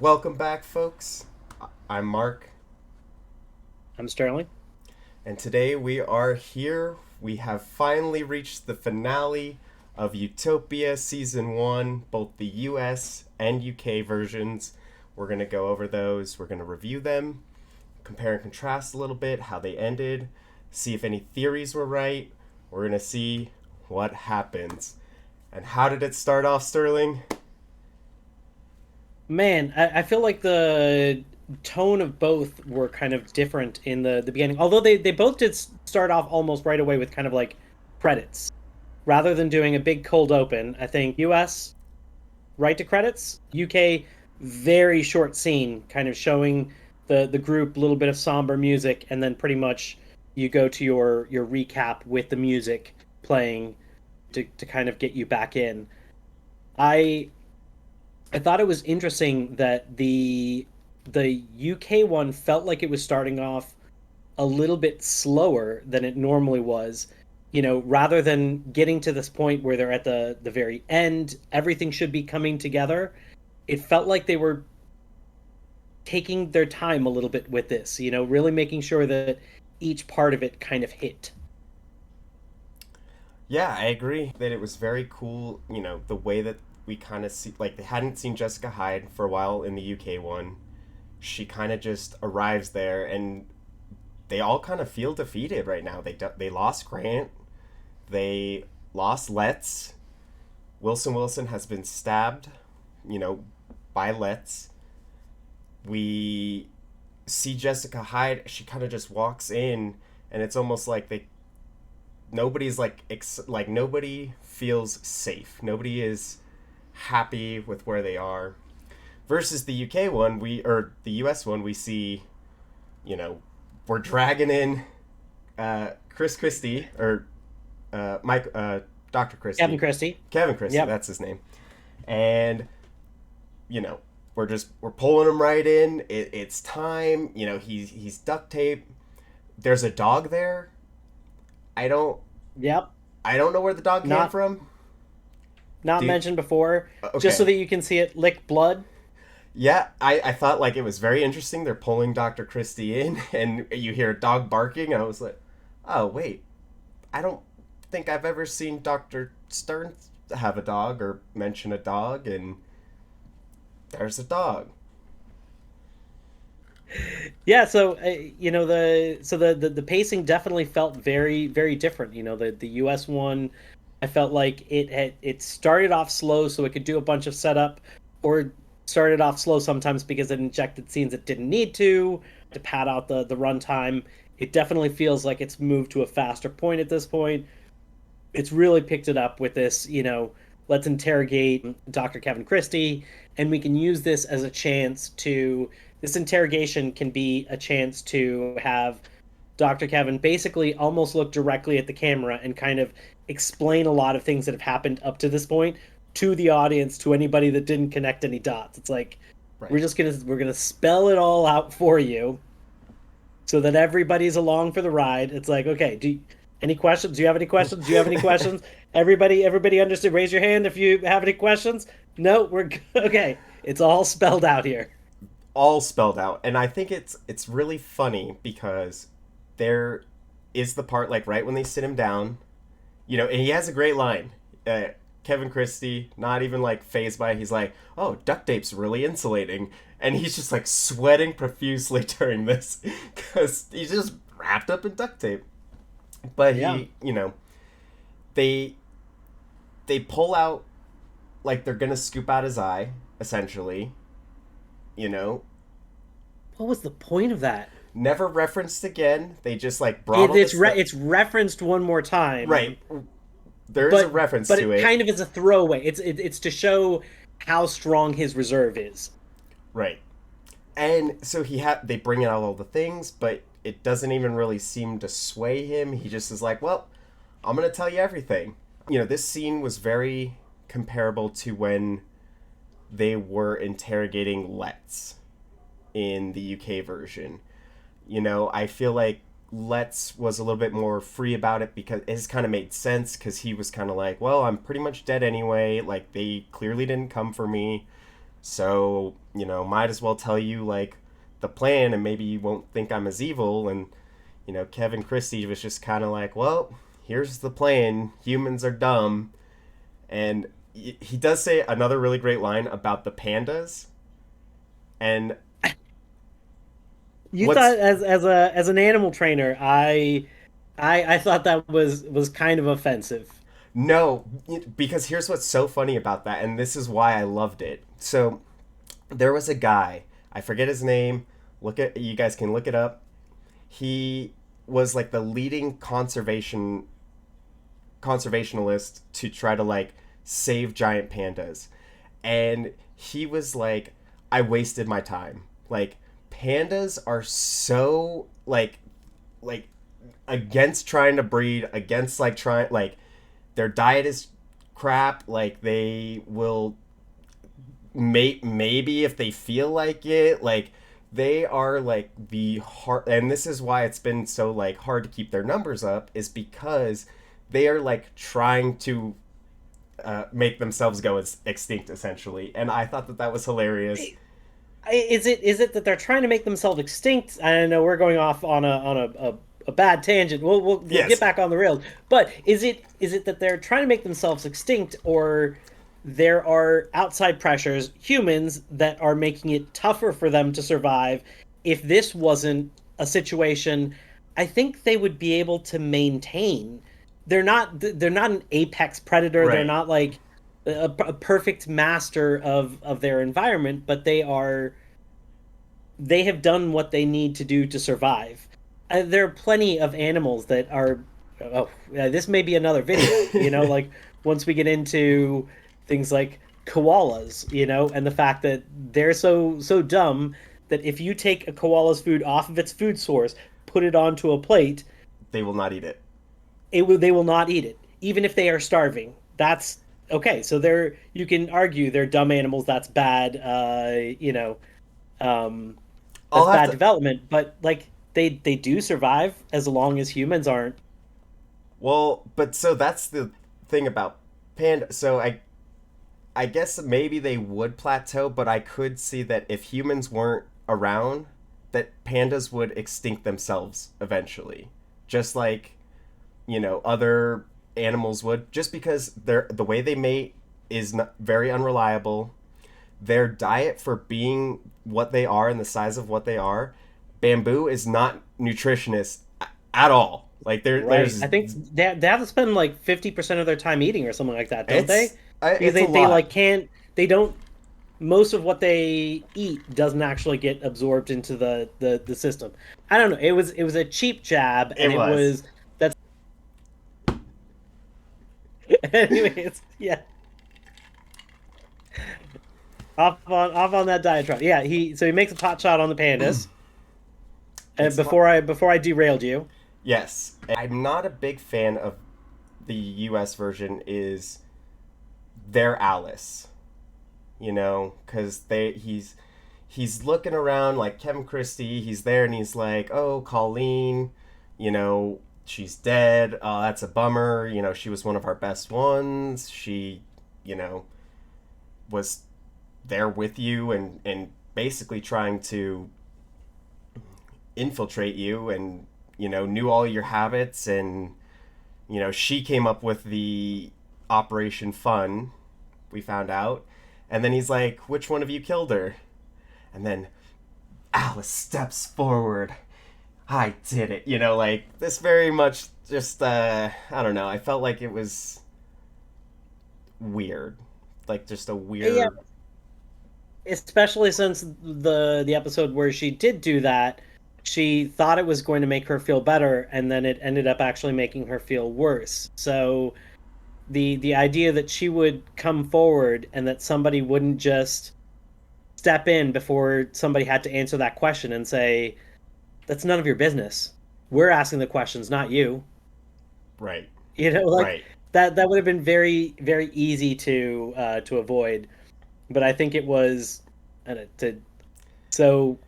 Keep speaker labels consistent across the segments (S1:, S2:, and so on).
S1: Welcome back, folks. I'm Mark,
S2: I'm Sterling.
S1: and today we are here. We have finally reached the finale of Utopia Season 1, both the US and UK versions. We're going to go over those, we're going to review them, compare and contrast a little bit, how they ended, see if any theories were right. We're going to see what happens. And how did it start off, Sterling?
S2: Man, I feel like the tone of both were kind of different in the beginning. Although they both did start off almost right away with kind of like credits. Rather than doing a big cold open, I think US right to credits, UK very short scene kind of showing the group a little bit of somber music and then pretty much you go to your recap with the music playing to kind of get you back in. I I thought it was interesting that the UK one felt like it was starting off a little bit slower than it normally was. Rather than getting to this point where they're at the very end, everything should be coming together. It felt like they were taking their time a little bit with this, really making sure that each part of it kind of hit.
S1: Yeah, I agree that it was very cool, the way that we kind of see, like, they hadn't seen Jessica Hyde for a while in the UK one. She kind of just arrives there, and they all kind of feel defeated right now. They lost Grant, they lost Letts. Wilson has been stabbed, you know, by Letts. We see Jessica Hyde, she kind of just walks in, and it's almost like nobody's like nobody feels safe. Nobody is happy with where they are. Versus the UK one, or the US one, we see, you know, we're dragging in Chris Christie or Mike Dr.
S2: Kevin
S1: Christie,
S2: Christie.
S1: Kevin Christie,
S2: Yep.
S1: that's his name, and you know we're pulling him right in. It's time. He's duct tape. There's a dog there. I don't
S2: Yep.
S1: I don't know where the dog came
S2: Not
S1: from.
S2: not
S1: Do
S2: mentioned before, just so
S1: okay.
S2: that you can see it lick blood.
S1: Yeah, I thought like it was very interesting. They're pulling Dr. Christie in, and you hear a dog barking. I was like, oh, wait. I don't think I've ever seen Dr. Stern have a dog or mention a dog, and there's a dog.
S2: Yeah, so the pacing definitely felt very very different. The US one, I felt like it started off slow so it could do a bunch of setup, or started off slow sometimes because it injected scenes it didn't need to pad out the runtime. It definitely feels like it's moved to a faster point at this point. It's really picked it up with this, let's interrogate Dr. Kevin Christie, and we can use this as a chance to. This interrogation can be a chance to have Dr. Kevin basically almost look directly at the camera and kind of explain a lot of things that have happened up to this point to the audience, to anybody that didn't connect any dots. It's like
S1: Right.
S2: we're gonna spell it all out for you so that everybody's along for the ride. It's like, okay, any questions? Do you have any questions? Do you have any questions? Everybody understood. Raise your hand if you have any questions. No, we're okay. It's all spelled out here.
S1: All spelled out, and I think it's really funny because there is the part like right when they sit him down, and he has a great line. Kevin Christie, not even like phased by it, he's like, "Oh, duct tape's really insulating," and he's just like sweating profusely during this because he's just wrapped up in duct tape. But
S2: Yeah.
S1: they they pull out like they're gonna scoop out his eye, essentially. You know,
S2: What was the point of that?
S1: never referenced again. They just like brought all this stuff.
S2: It's referenced one more
S1: Right,
S2: time,
S1: there is a
S2: but
S1: reference
S2: but
S1: to
S2: it
S1: it.
S2: kind of is a throwaway. It's to show how strong his reserve is.
S1: Right, and so they bring out all the things, but it doesn't even really seem to sway him. He just is like, well, I'm gonna tell you everything. This scene was very comparable to when they were interrogating Let's in the UK version. I feel like Let's was a little bit more free about it because it has kind of made sense because he was kind of like, well, I'm pretty much dead anyway. Like, they clearly didn't come for me. So might as well tell you like the plan, and maybe you won't think I'm as evil. And Kevin Christie was just kind of like, well, here's the plan. Humans are dumb. And he does say another really great line about the pandas. And
S2: You
S1: what's
S2: thought as an animal trainer, I thought that was kind of offensive.
S1: no, because here's what's so funny about that, and this is why I loved it. So there was a guy, I forget his name. You guys can look it up. He was like the leading conservationalist to try to like save giant pandas. And he was like, I wasted my time. Like pandas are so like against trying to breed, against like trying like their diet is crap. Like they will mate maybe if they feel like it. Like they are like the hard, and this is why it's been so like hard to keep their numbers up, is because they are like trying to make themselves go extinct essentially. And I thought that that was hilarious.
S2: Is it that they're trying to make themselves extinct? I know we're going off on a bad tangent. We'll get
S1: Yes.
S2: back on the rails. But is it that they're trying to make themselves extinct, or there are outside pressures, humans, that are making it tougher for them to survive? If this wasn't a situation, I think they would be able to maintain. They're not an apex predator. They're
S1: Right.
S2: not like a perfect master of their environment, but they have done what they need to do to survive. There are plenty of animals that are. Oh, yeah, this may be another video. Like once we get into things like koalas, and the fact that they're so dumb that if you take a koala's food off of its food source, put it onto a plate,
S1: They will not eat it.
S2: they will not eat it, even if they are starving. That's okay. So you can argue they're dumb animals. That's bad. Um,
S1: I'll
S2: that's
S1: have
S2: bad
S1: to.
S2: development. But like they do survive as long as humans aren't.
S1: Well, but so that's the thing about panda. So I guess maybe they would plateau, but I could see that if humans weren't around, that pandas would extinct themselves eventually, just like other animals would, just because the way they mate is not very unreliable. Their diet, for being what they are and the size of what they are, bamboo is not nutritionist at all. Like
S2: Right.
S1: there's
S2: I think they have to spend like 50% of their time eating or something like that, don't they? Because
S1: it's a
S2: they
S1: lot.
S2: like can't they don't most of what they eat doesn't actually get absorbed into the system. I don't know. It was a cheap jab,
S1: It
S2: and it
S1: was.
S2: was that's anyways, yeah. Off on that diatribe. Yeah, he makes a pot shot on the pandas. And
S1: It's fun.
S2: before I derailed you,
S1: Yes, I'm not a big fan of the U.S. version. Is their Alice, because he's looking around like Kevin Christie. He's there and he's like, oh, Colleen, she's dead. Oh, that's a bummer. She was one of our best ones. She, you know, was there with you and basically trying to infiltrate you, and knew all your habits. And she came up with the Operation Fun, we found out. And then he's like, which one of you killed her? And then Alice steps forward. I did it. Like this very much just I don't know. I felt like it was weird. Like just a
S2: yeah,
S1: weird.
S2: especially since the episode where she did do that, she thought it was going to make her feel better, and then it ended up actually making her feel worse. So the idea that she would come forward and that somebody wouldn't just step in before somebody had to answer that question and say, that's none of your business. We're asking the questions, not you.
S1: Right.
S2: Like
S1: Right.
S2: that would have been very, very easy to avoid. But I think it was to so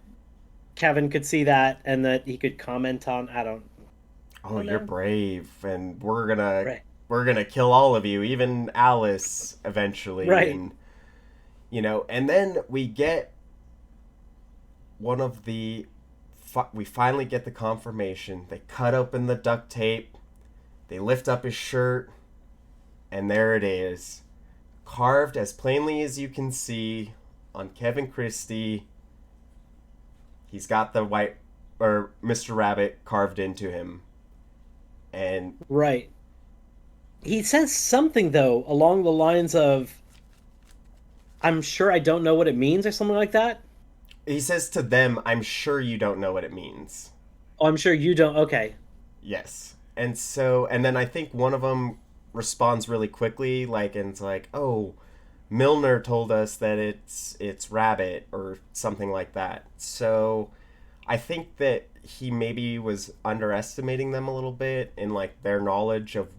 S2: Kevin could see that and that he could comment on. I
S1: Oh,
S2: don't
S1: you're
S2: know.
S1: brave, and we're gonna
S2: Right,
S1: we're gonna kill all of you, even Alice eventually.
S2: right.
S1: And and then we get one of the we finally get the confirmation. They cut open the duct tape. They lift up his shirt, and there it is, carved as plainly as you can see on Kevin Christie. He's got the white or Mr. Rabbit carved into him, and
S2: Right. He says something though along the lines of, "I'm sure I don't know what it means," or something like that.
S1: he says to them, "I'm sure you don't know what it means."
S2: Oh, I'm sure you don't. Okay.
S1: Yes. And then I think one of them responds really quickly, like, and it's like, "Oh, Milner told us that it's Rabbit," or something like that. So I think that he maybe was underestimating them a little bit in like their knowledge of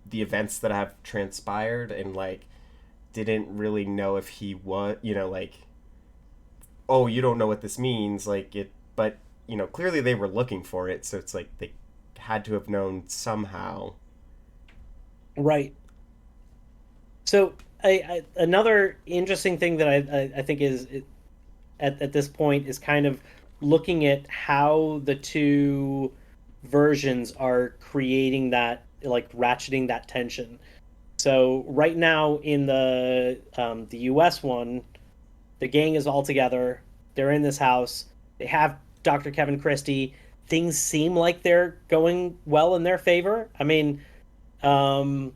S1: the events that have transpired, and like didn't really know if he was, like, "Oh, you don't know what this means," like it, but clearly they were looking for it, so it's like they had to have known somehow.
S2: Right. So, another interesting thing that I think is at this point is kind of looking at how the two versions are creating that, like ratcheting that tension. So right now in the US one, the gang is all together. They're in this house. They have Dr. Kevin Christie. Things seem like they're going well in their favor. I mean, um,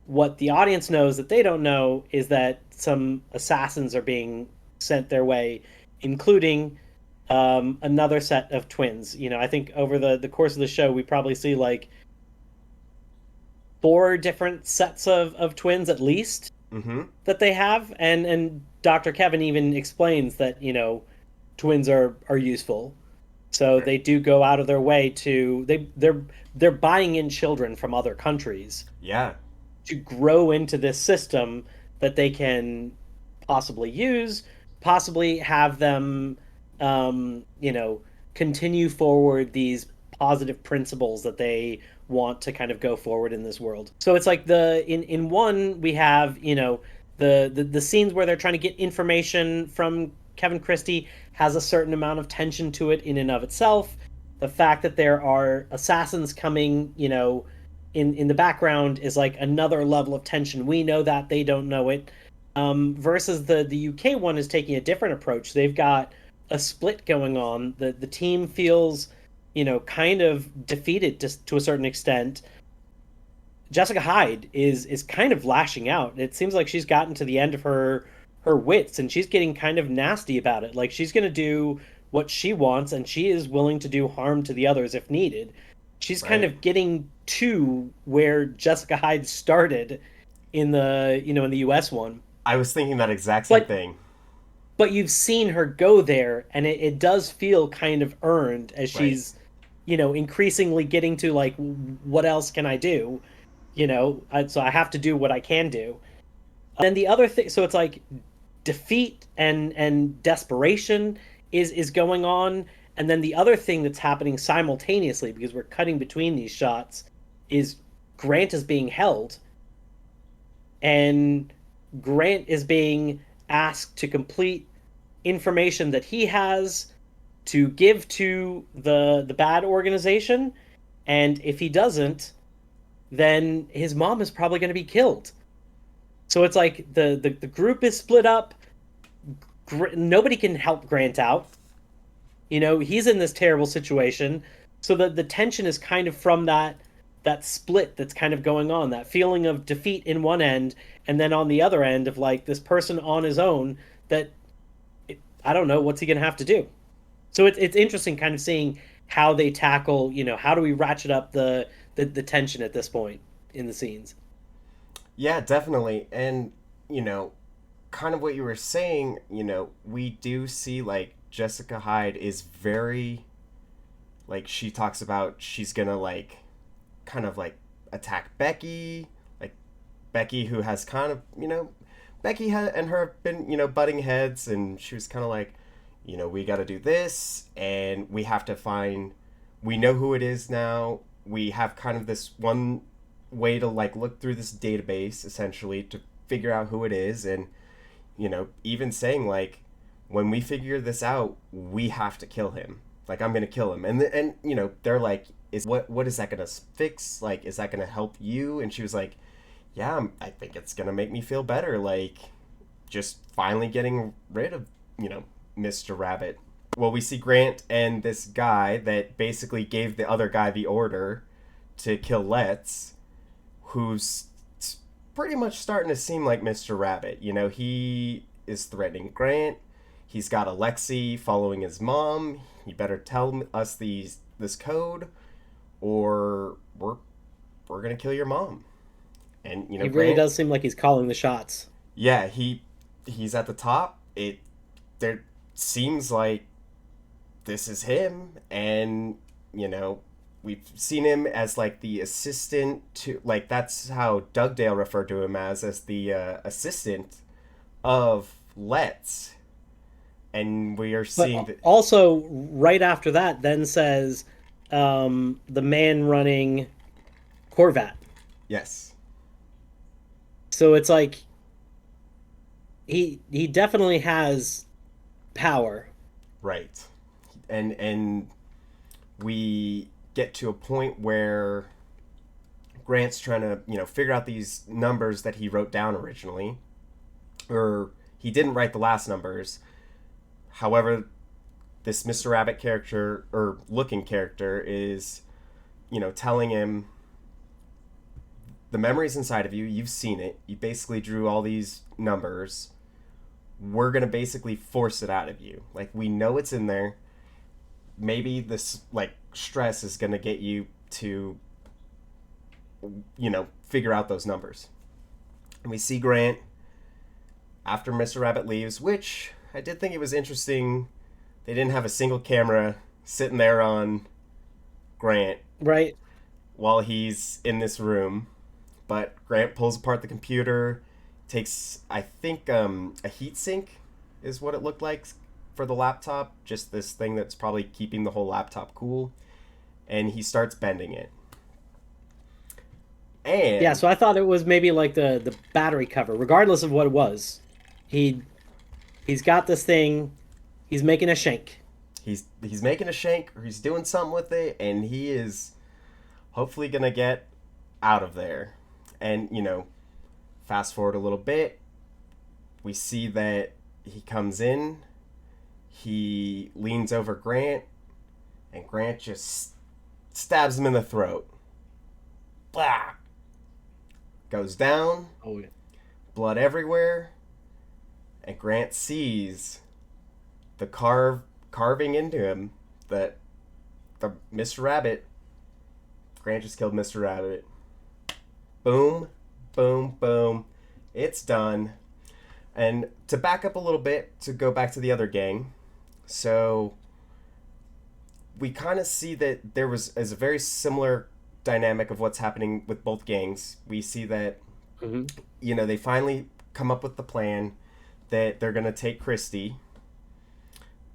S2: what the audience knows that they don't know is that some assassins are being sent their way, including another set of twins. I think over the course of the show, we probably see like four different sets of twins at least
S1: Mm-hmm.
S2: that they have, and Dr. Kevin even explains that twins are useful, so
S1: Right.
S2: they do go out of their way to they're buying in children from other countries
S1: Yeah.
S2: to grow into this system that they can possibly use, possibly have them, continue forward these positive principles that they want to kind of go forward in this world. So it's like in one we have the scenes where they're trying to get information from Kevin Christie has a certain amount of tension to it in and of itself. The fact that there are assassins coming, in the background is like another level of tension. We know that they don't know it. Versus the UK one is taking a different approach. They've got a split going on. The team feels, kind of defeated to a certain extent. Jessica Hyde is kind of lashing out. It seems like she's gotten to the end of her wits, and she's getting kind of nasty about it. Like she's going to do what she wants, and she is willing to do harm to the others if needed. She's kind
S1: Right.
S2: of getting to where Jessica Hyde started in the US one.
S1: I was thinking that exact same
S2: But
S1: thing.
S2: you've seen her go there, and it does feel kind of earned as
S1: Right.
S2: she's increasingly getting to like, what else can I do? So I have to do what I can do. And then the other thing, so it's like defeat and desperation is going on, and then the other thing that's happening simultaneously, because we're cutting between these shots, is Grant is being held, and Grant is being asked to complete information that he has to give to the bad organization, and if he doesn't, then his mom is probably going to be killed. So it's like the group is split up. Nobody can help Grant out. He's in this terrible situation. So the tension is kind of from that split that's kind of going on, that feeling of defeat in one end, and then on the other end of like this person on his own that I don't know what's he gonna have to do. So it's interesting kind of seeing how they tackle, how do we ratchet up the tension at this point in the scenes.
S1: Yeah, definitely. And, you know, kind of what you were saying, we do see like Jessica Hyde is very, like, she talks about she's gonna like kind of like attack Becky, like Becky, who has kind of, and her have been, butting heads, and she was kind of like, we got to do this, and we have to find, we know who it is now. We have kind of this one way to like look through this database essentially to figure out who it is, and even saying like, when we figure this out, we have to kill him. Like, I'm gonna kill him. And you know, they're like, is what is that gonna fix? Like, is that gonna help you? And she was like, yeah, I think it's gonna make me feel better. Like, just finally getting rid of, you know, Mr. Rabbit. Well, we see Grant and this guy that basically gave the other guy the order to kill Let's, who's pretty much starting to seem like Mr. Rabbit. You know, he is threatening Grant. He's got Alexei following his mom. You better tell us this code, or we're gonna kill your mom. And you know,
S2: He really
S1: Grant,
S2: does seem like he's calling the shots.
S1: yeah, he's at the top. It there seems like this is him, and you know, we've seen him as like the assistant to, like, that's how Dugdale referred to him as the assistant of Let's, and we are
S2: But
S1: seeing that.
S2: also, right after that, then says the man running Corvat.
S1: Yes,
S2: So it's like he definitely has power.
S1: right, and we get to a point where Grant's trying to, you know, figure out these numbers that he wrote down originally, or he didn't write the last numbers. However, this Mr. Rabbit character, or looking character, is, you know, telling him the memory's inside of you. You've seen it. You basically drew all these numbers. We're going to basically force it out of you. Like, we know it's in there. Maybe this, like, stress is going to get you to, you know, figure out those numbers. And we see Grant after Mr. Rabbit leaves, which I did think it was interesting. They didn't have a single camera sitting there on Grant
S2: Right.
S1: while he's in this room. But Grant pulls apart the computer, takes, I think, a heat sink is what it looked like for the laptop. Just this thing that's probably keeping the whole laptop cool. And he starts bending it.
S2: Yeah,
S1: And
S2: so I thought it was maybe like the battery cover, regardless of what it was. He he's got this thing. He's making a shank.
S1: he's making a shank, or he's doing something with it, and he is hopefully gonna get out of there. And you know, fast forward a little bit, we see that he comes in, he leans over Grant, and Grant just stabs him in the throat. Blah! Goes down,
S2: Oh yeah.
S1: blood everywhere, and Grant sees the carving into him that the Mr. Rabbit. Grant just killed Mr. Rabbit. Boom, boom, boom. It's done. And to back up a little bit, to go back to the other gang, so we kind of see that there was is a very similar dynamic of what's happening with both gangs. We see that,
S2: Hmm.
S1: you know, they finally come up with the plan that they're gonna take Christy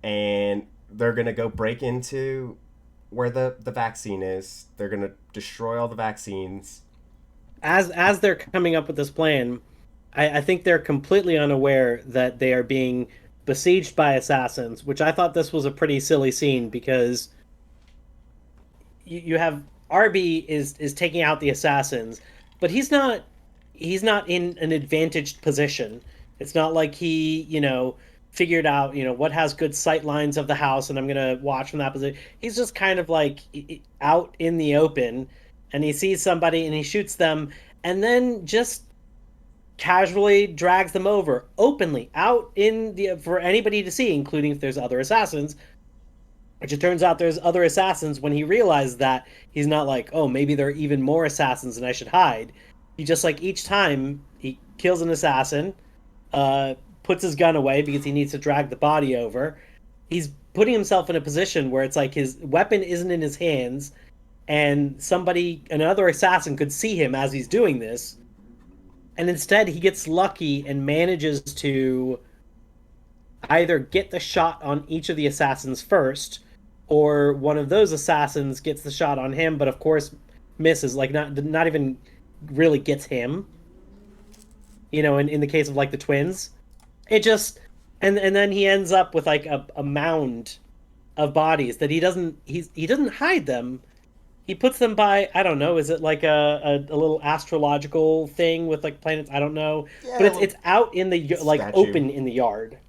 S1: and they're gonna go break into where the vaccine is. They're gonna destroy all the vaccines.
S2: As they're coming up with this plan, I think they're completely unaware that they are being besieged by assassins, which I thought this was a pretty silly scene because you have RB is taking out the assassins, but he's not in an advantaged position. It's not like he, figured out, what has good sight lines of the house and I'm going to watch from that position. He's just kind of like out in the open and he sees somebody and he shoots them and then just casually drags them over openly out in the for anybody to see, including if there's other assassins, which it turns out there's other assassins. When he realized that, he's not like, oh, maybe there are even more assassins and I should hide. He just, like, each time he kills an assassin, puts his gun away because he needs to drag the body over. He's putting himself in a position where it's like his weapon isn't in his hands, and another assassin could see him as he's doing this. And instead, he gets lucky and manages to either get the shot on each of the assassins first, or one of those assassins gets the shot on him, but of course misses, like not even really gets him. In the case of like the twins, it just and then he ends up with like a mound of bodies that he doesn't hide them. He puts them by, I don't know, is it like a little astrological thing with like planets? I don't know, but
S1: Yeah, a
S2: it's
S1: little
S2: out in the like
S1: statue.
S2: open in the yard.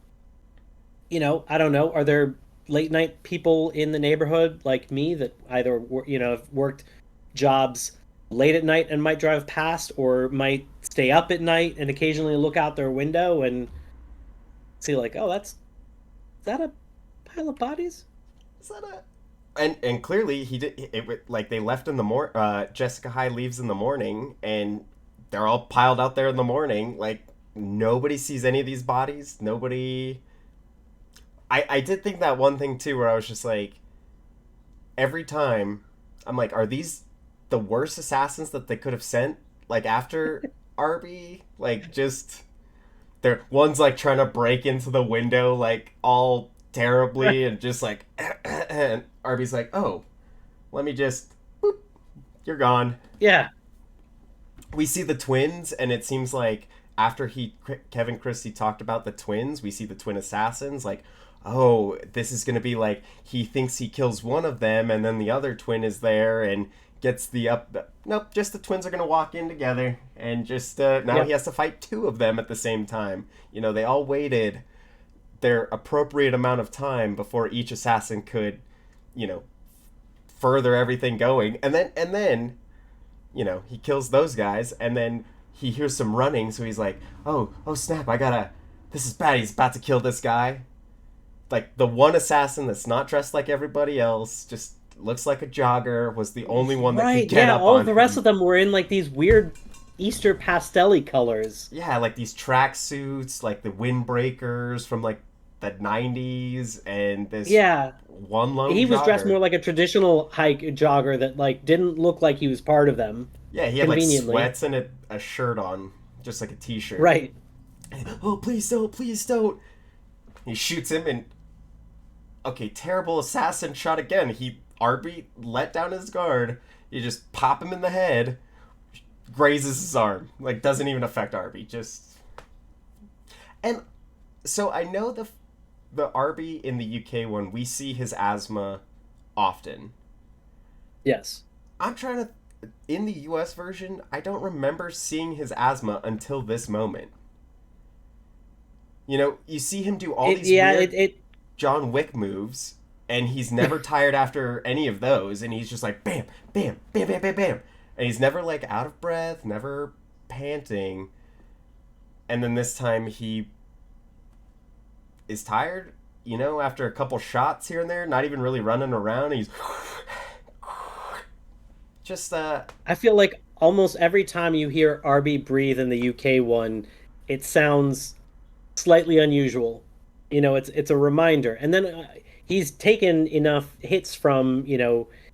S2: I don't know. Are there late night people in the neighborhood like me that either have worked jobs late at night and might drive past, or might stay up at night and occasionally look out their window and see like, oh, that's is that a pile of bodies?
S1: Is that a and clearly he did it, like they left in the Jessica Hyde leaves in the morning and they're all piled out there in the morning, like nobody sees any of these bodies. Nobody. I did think that one thing too where I was just like, every time I'm like, are these the worst assassins that they could have sent, like after Arby? Like just they're one's like trying to break into the window like all
S2: Right.
S1: terribly and just like and Arby's like, oh, let me just boop, you're gone.
S2: Yeah.
S1: We see the twins, and it seems like after Kevin Christie talked about the twins, we see the twin assassins. Like, oh, this is gonna be like he thinks he kills one of them, and then the other twin is there and gets the up. Nope, just the twins are gonna walk in together, and just now he
S2: Yep.
S1: has to fight two of them at the same time. They all waited their appropriate amount of time before each assassin could, you know, further everything going, and then he kills those guys, and then he hears some running, so he's like, oh snap, I gotta. This is bad. He's about to kill this guy. Like the one assassin that's not dressed like everybody else, just looks like a jogger, was the only one that could
S2: Right.
S1: get
S2: Yeah.
S1: up
S2: All of
S1: on
S2: the rest
S1: him.
S2: of them were in like these weird Easter pastelly colors.
S1: Yeah, like these track suits, like the windbreakers from like the '90s, and this
S2: Yeah.
S1: one lone
S2: He was dressed
S1: jogger.
S2: more like a traditional hike jogger that like didn't look like he was part of them.
S1: Yeah, he had like
S2: Conveniently.
S1: sweats and a shirt on, just like a t-shirt.
S2: Right.
S1: Oh, please don't, please don't. He shoots him, and okay, terrible assassin shot again. Arby let down his guard. You just pop him in the head, grazes his arm. Like doesn't even affect Arby. Just and so I know the Arby in the UK one, we see his asthma often.
S2: Yes.
S1: I'm trying to in the US version, I don't remember seeing his asthma until this moment. You see him do all
S2: It
S1: these
S2: yeah,
S1: weird
S2: it
S1: John Wick moves, and he's never tired after any of those, and he's just like bam, bam, bam, bam, bam, bam, and he's never like out of breath, never panting, and then this time he is tired, after a couple shots here and there, not even really running around. He's just
S2: I feel like almost every time you hear RB breathe in the UK one, it sounds slightly unusual. It's a reminder. And then he's taken enough hits from,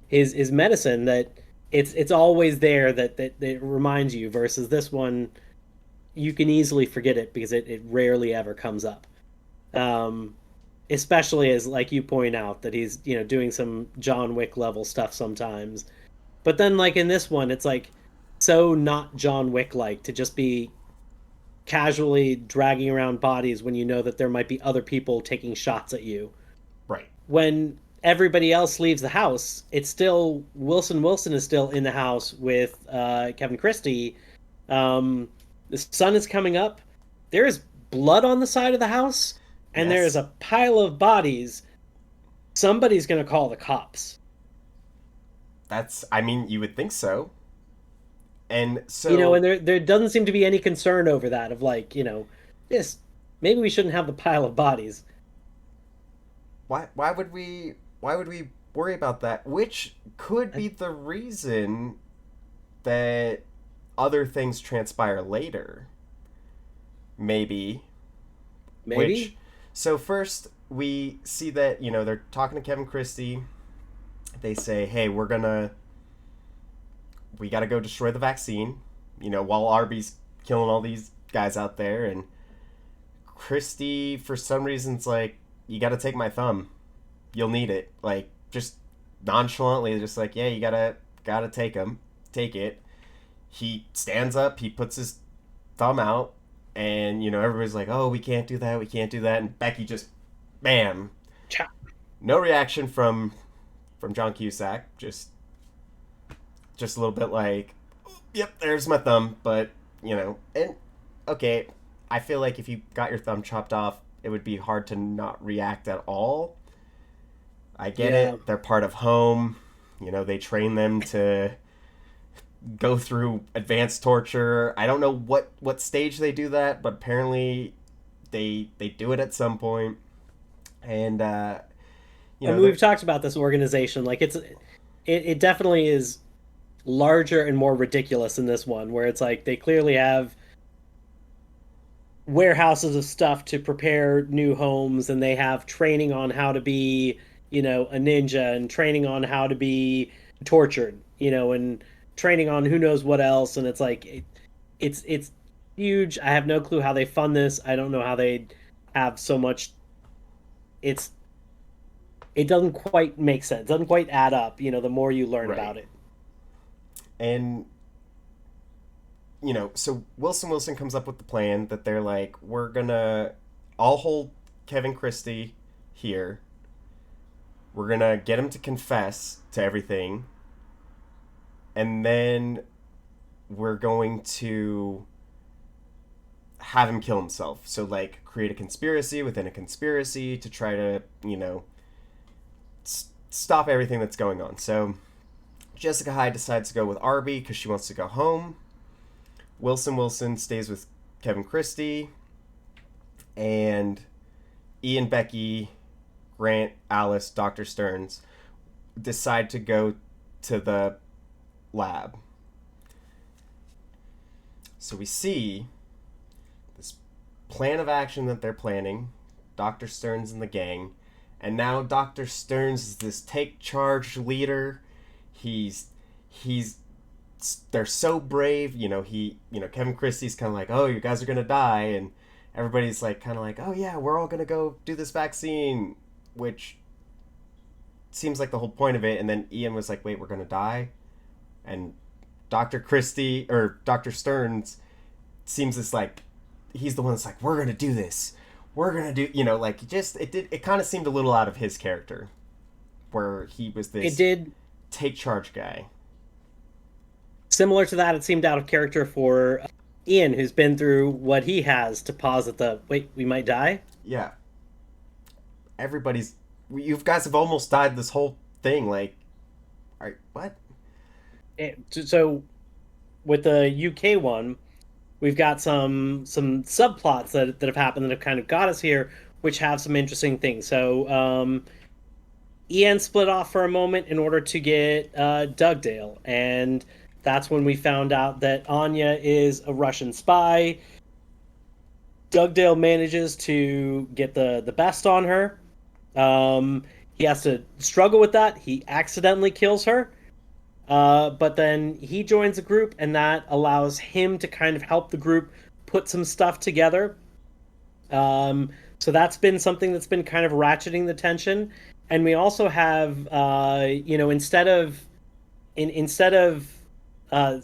S2: his medicine that it's always there that it reminds you versus this one you can easily forget it because it rarely ever comes up. Um Especially as like you point out that he's, doing some John Wick level stuff sometimes. But then like in this one it's like so not John Wick like to just be casually dragging around bodies when you know that there might be other people taking shots at you.
S1: right.
S2: When everybody else leaves the house, it's still Wilson is still in the house with Kevin Christie. The sun is coming up. There is blood on the side of the house, and there is
S1: Yes,
S2: a pile of bodies. Somebody's going to call the cops.
S1: that's. I mean, you would think so, and so
S2: And there doesn't seem to be any concern over that of like, this maybe we shouldn't have the pile of bodies.
S1: why would we worry about that? Which could be the reason that other things transpire later. Maybe. Which
S2: Maybe.
S1: so first we see that, they're talking to Kevin Christie. They say, "Hey, we got to go destroy the vaccine." While Arby's killing all these guys out there, and Christie for some reason's like, "You got to take my thumb. You'll need it." Like just nonchalantly, just like, "Yeah, you gotta take him, take it." He stands up, he puts his thumb out, And everybody's like, "Oh, we can't do that. We can't do that." And Becky just, bam,
S2: Cha-
S1: no reaction from John Cusack. Just a little bit like, "Yep, there's my thumb." But and okay, I feel like if you got your thumb chopped off, it would be hard to not react at all. I get
S2: Yeah.
S1: it. They're part of home. They train them to go through advanced torture. I don't know what stage they do that, but apparently they do it at some point. And
S2: I mean, we've talked about this organization. Like it definitely is larger and more ridiculous in this one, where it's like they clearly have warehouses of stuff to prepare new homes, and they have training on how to be, a ninja, and training on how to be tortured, and training on who knows what else. And it's like it's huge. I have no clue how they fund this. I don't know how they have so much. It's it doesn't quite make sense. It doesn't quite add up, the more you learn
S1: right.
S2: about it.
S1: And so Wilson comes up with the plan that they're like, I'll hold Kevin Christie here. We're gonna get him to confess to everything, and then we're going to have him kill himself. So like create a conspiracy within a conspiracy to try to stop everything that's going on. So Jessica Hyde decides to go with Arby because she wants to go home. Wilson stays with Kevin Christie, and Ian, Becky, Grant, Alice, Dr. Stearns decide to go to the lab. So we see this plan of action that they're planning, Dr. Stearns and the gang, and now Dr. Stearns is this take charge leader. He's they're so brave. Kevin Christie's kind of like, "Oh, you guys are gonna die," and everybody's like, kind of like, "Oh yeah, we're all gonna go do this vaccine," which seems like the whole point of it. And then Ian was like, "Wait, we're gonna die," and Dr. Stearns seems this like he's the one that's like, "We're gonna do this. We're gonna do," like it kind of seemed a little out of his character, where he was
S2: It
S1: this
S2: did
S1: take charge guy.
S2: similar to that. It seemed out of character for Ian, who's been through what he has, to pause at the wait, we might die.
S1: Yeah, you guys have almost died this whole thing. Like, all right, what?
S2: So with the UK one, we've got some subplots that have happened that have kind of got us here, which have some interesting things. So Ian split off for a moment in order to get Dugdale, and that's when we found out that Anya is a Russian spy. Dugdale manages to get the best on her. He has to struggle with that. He accidentally kills her. But then he joins a group, and that allows him to kind of help the group put some stuff together. So that's been something that's been kind of ratcheting the tension. And we also have, instead of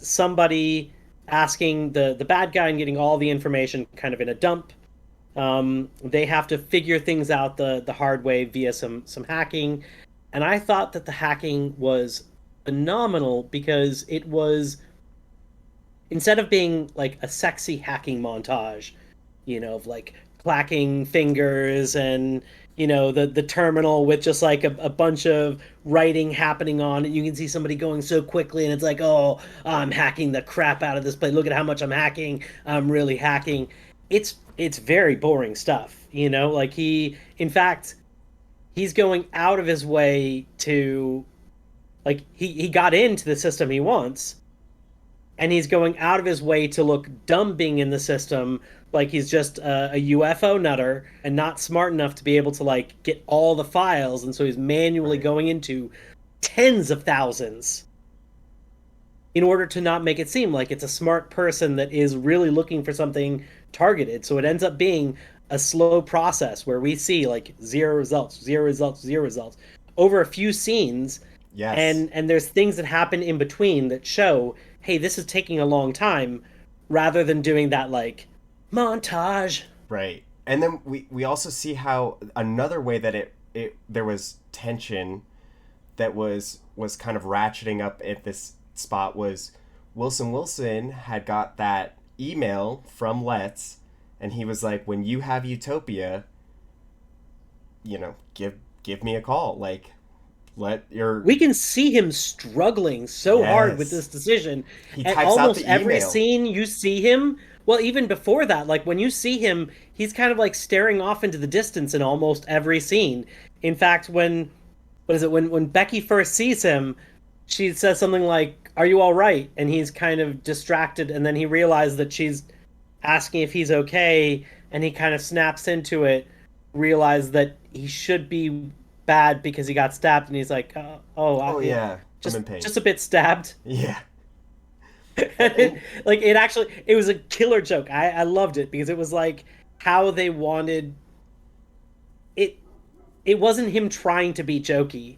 S2: somebody asking the bad guy and getting all the information kind of in a dump, they have to figure things out the hard way via some hacking. And I thought that the hacking was phenomenal because it was, instead of being like a sexy hacking montage, of like clacking fingers and the terminal with just like a bunch of writing happening on it. You can see somebody going so quickly, and it's like, oh, I'm hacking the crap out of this place. Look at how much I'm hacking. I'm really hacking. It's very boring stuff. Like in fact, he's going out of his way to, like, he got into the system he wants, and he's going out of his way to look dumb being in the system, like he's just a UFO nutter and not smart enough to be able to like get all the files, and so he's manually
S1: Right.
S2: going into tens of thousands in order to not make it seem like it's a smart person that is really looking for something targeted. So it ends up being a slow process where we see like zero results, zero results, zero results over a few scenes,
S1: Yes.
S2: and there's things that happen in between that show, hey, this is taking a long time, rather than doing that like, Montage.
S1: Right. And then we also see how another way that it there was tension that was kind of ratcheting up at this spot was Wilson had got that email from Let's, and he was like, when you have Utopia, give me a call. Like, let your
S2: We can see him struggling so hard with
S1: yes.
S2: this decision.
S1: He
S2: At
S1: types out
S2: almost
S1: the
S2: every
S1: email.
S2: scene you see him, well, even before that, like when you see him, he's kind of like staring off into the distance in almost every scene. In fact, when what is it, when Becky first sees him, she says something like, "Are you all right?" And he's kind of distracted, and then he realizes that she's asking if he's okay, and he kind of snaps into it, realize that he should be bad because he got stabbed, and he's like,
S1: Oh
S2: yeah,
S1: yeah, I'm in pain.
S2: just a bit stabbed."
S1: Yeah.
S2: And like it was a killer joke. I loved it because it was like how they wanted it. It wasn't him trying to be jokey.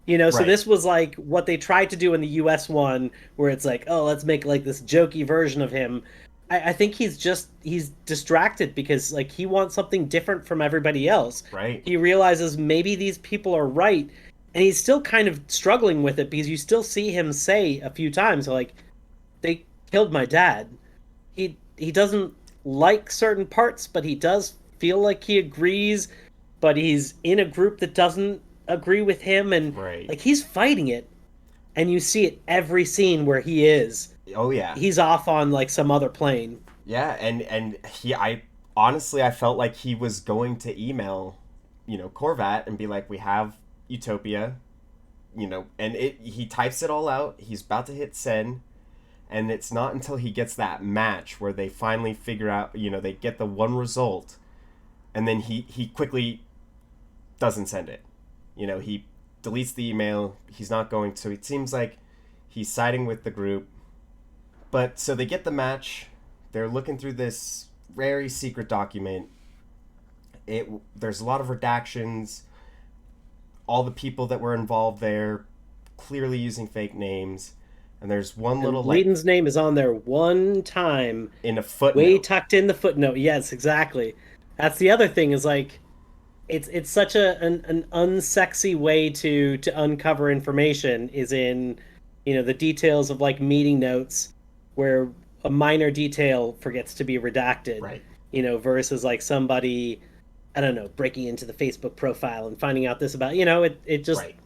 S2: So
S1: Right.
S2: this was like what they tried to do in the US one, where it's like, oh, let's make like this jokey version of him. I think he's distracted because like he wants something different from everybody else.
S1: Right.
S2: He realizes maybe these people are right, and he's still kind of struggling with it because you still see him say a few times like, they killed my dad. He doesn't like certain parts, but he does feel like he agrees, but he's in a group that doesn't agree with him, and
S1: Right.
S2: like he's fighting it, and you see it every scene where
S1: Oh yeah.
S2: he's off on like some other plane.
S1: Yeah, and he I honestly I felt like he was going to email, Corvat and be like, "We have Utopia," and he types it all out. He's about to hit send, and it's not until he gets that match where they finally figure out, they get the one result, and then he quickly doesn't send it. He deletes the email. He's not going to. It seems like he's siding with the group. But so they get the match. They're looking through this very secret document. There's a lot of redactions. All the people that were involved there clearly using fake names. And there's one
S2: And
S1: little like
S2: Whedon's name is on there one time,
S1: in a
S2: way
S1: footnote.
S2: tucked in the footnote. Yes, exactly. That's the other thing is like it's such an unsexy way to uncover information is in the details of like meeting notes where a minor detail forgets to be redacted,
S1: Right.
S2: versus like somebody, I don't know, breaking into the Facebook profile and finding out this about, it just
S1: Right.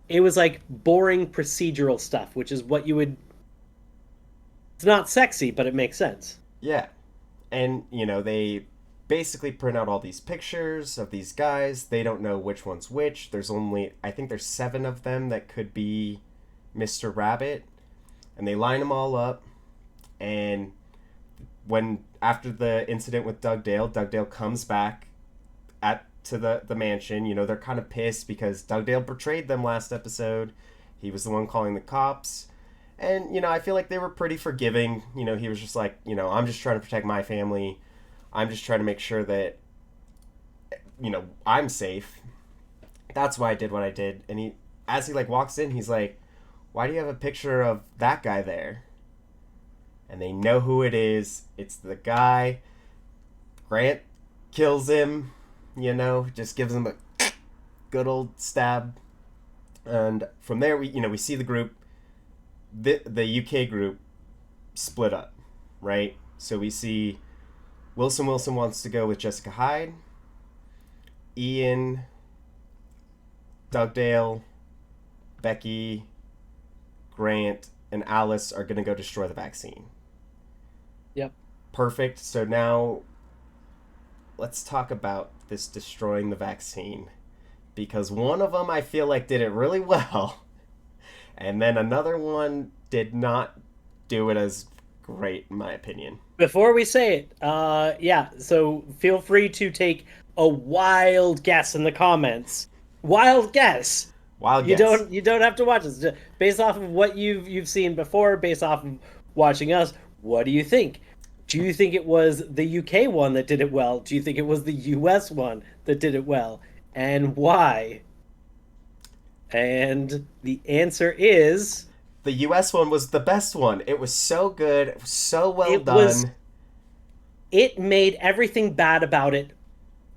S2: it was like boring procedural stuff, which is what you would, it's not sexy, but it makes sense.
S1: Yeah. And, they basically print out all these pictures of these guys. They don't know which one's which. I think there's 7 of them that could be Mr. Rabbit. And they line them all up. And after the incident with Dugdale comes back to the mansion. They're kind of pissed because Dugdale betrayed them last episode. He was the one calling the cops. And, I feel like they were pretty forgiving. He was just like, I'm just trying to protect my family. I'm just trying to make sure that, I'm safe. That's why I did what I did. And as he like walks in, he's like, why do you have a picture of that guy there? And they know who it is. It's the guy. Grant kills him, just gives him a good old stab. And from there, we see the group, the UK group, split up, right? So we see Wilson wants to go with Jessica Hyde. Ian, Dugdale, Becky, Grant, and Alice are going to go destroy the vaccine.
S2: Yep.
S1: Perfect. So now let's talk about this destroying the vaccine. Because one of them I feel like did it really well. And then another one did not do it as great, in my opinion.
S2: Before we say it, yeah, so feel free to take a wild guess in the comments. Wild guess.
S1: Wild
S2: You
S1: guess.
S2: don't have to watch this. Based off of what you've seen before, based off of watching us, what do you think? Do you think it was the UK one that did it well? Do you think it was the US one that did it well? And why? And the answer is
S1: The US one was the best one. It was so good. It was so well
S2: it was
S1: done.
S2: it made everything bad about it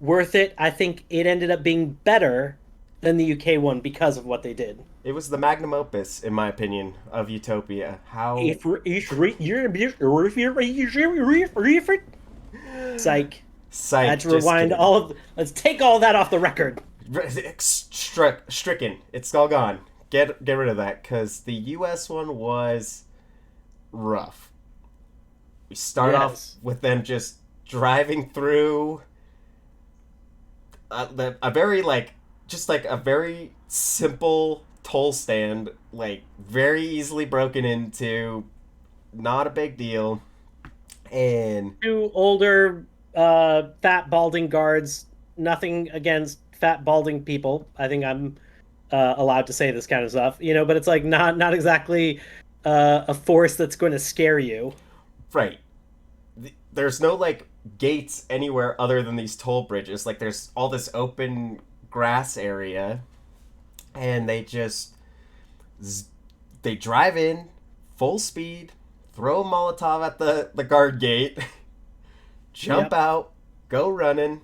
S2: worth it. I think it ended up being better than the UK one because of what they did.
S1: It was the magnum opus, in my opinion, of Utopia. How
S2: Psych.
S1: psych,
S2: Let's
S1: just
S2: rewind
S1: kidding.
S2: all of. Let's take all that off the record.
S1: Stricken. It's all gone. Get rid of that because the U.S. one was rough. We start off
S2: Yes.
S1: with them just driving through a very just like a very simple toll stand, like very easily broken into, not a big deal, and
S2: Two older, fat balding guards. Nothing against fat balding people. I think I'm allowed to say this kind of stuff, but it's like not exactly a force that's going to scare you.
S1: right. There's no like gates anywhere other than these toll bridges. Like there's all this open grass area, and they drive in full speed, throw a Molotov at the guard gate, jump
S2: Yep.
S1: out, go running.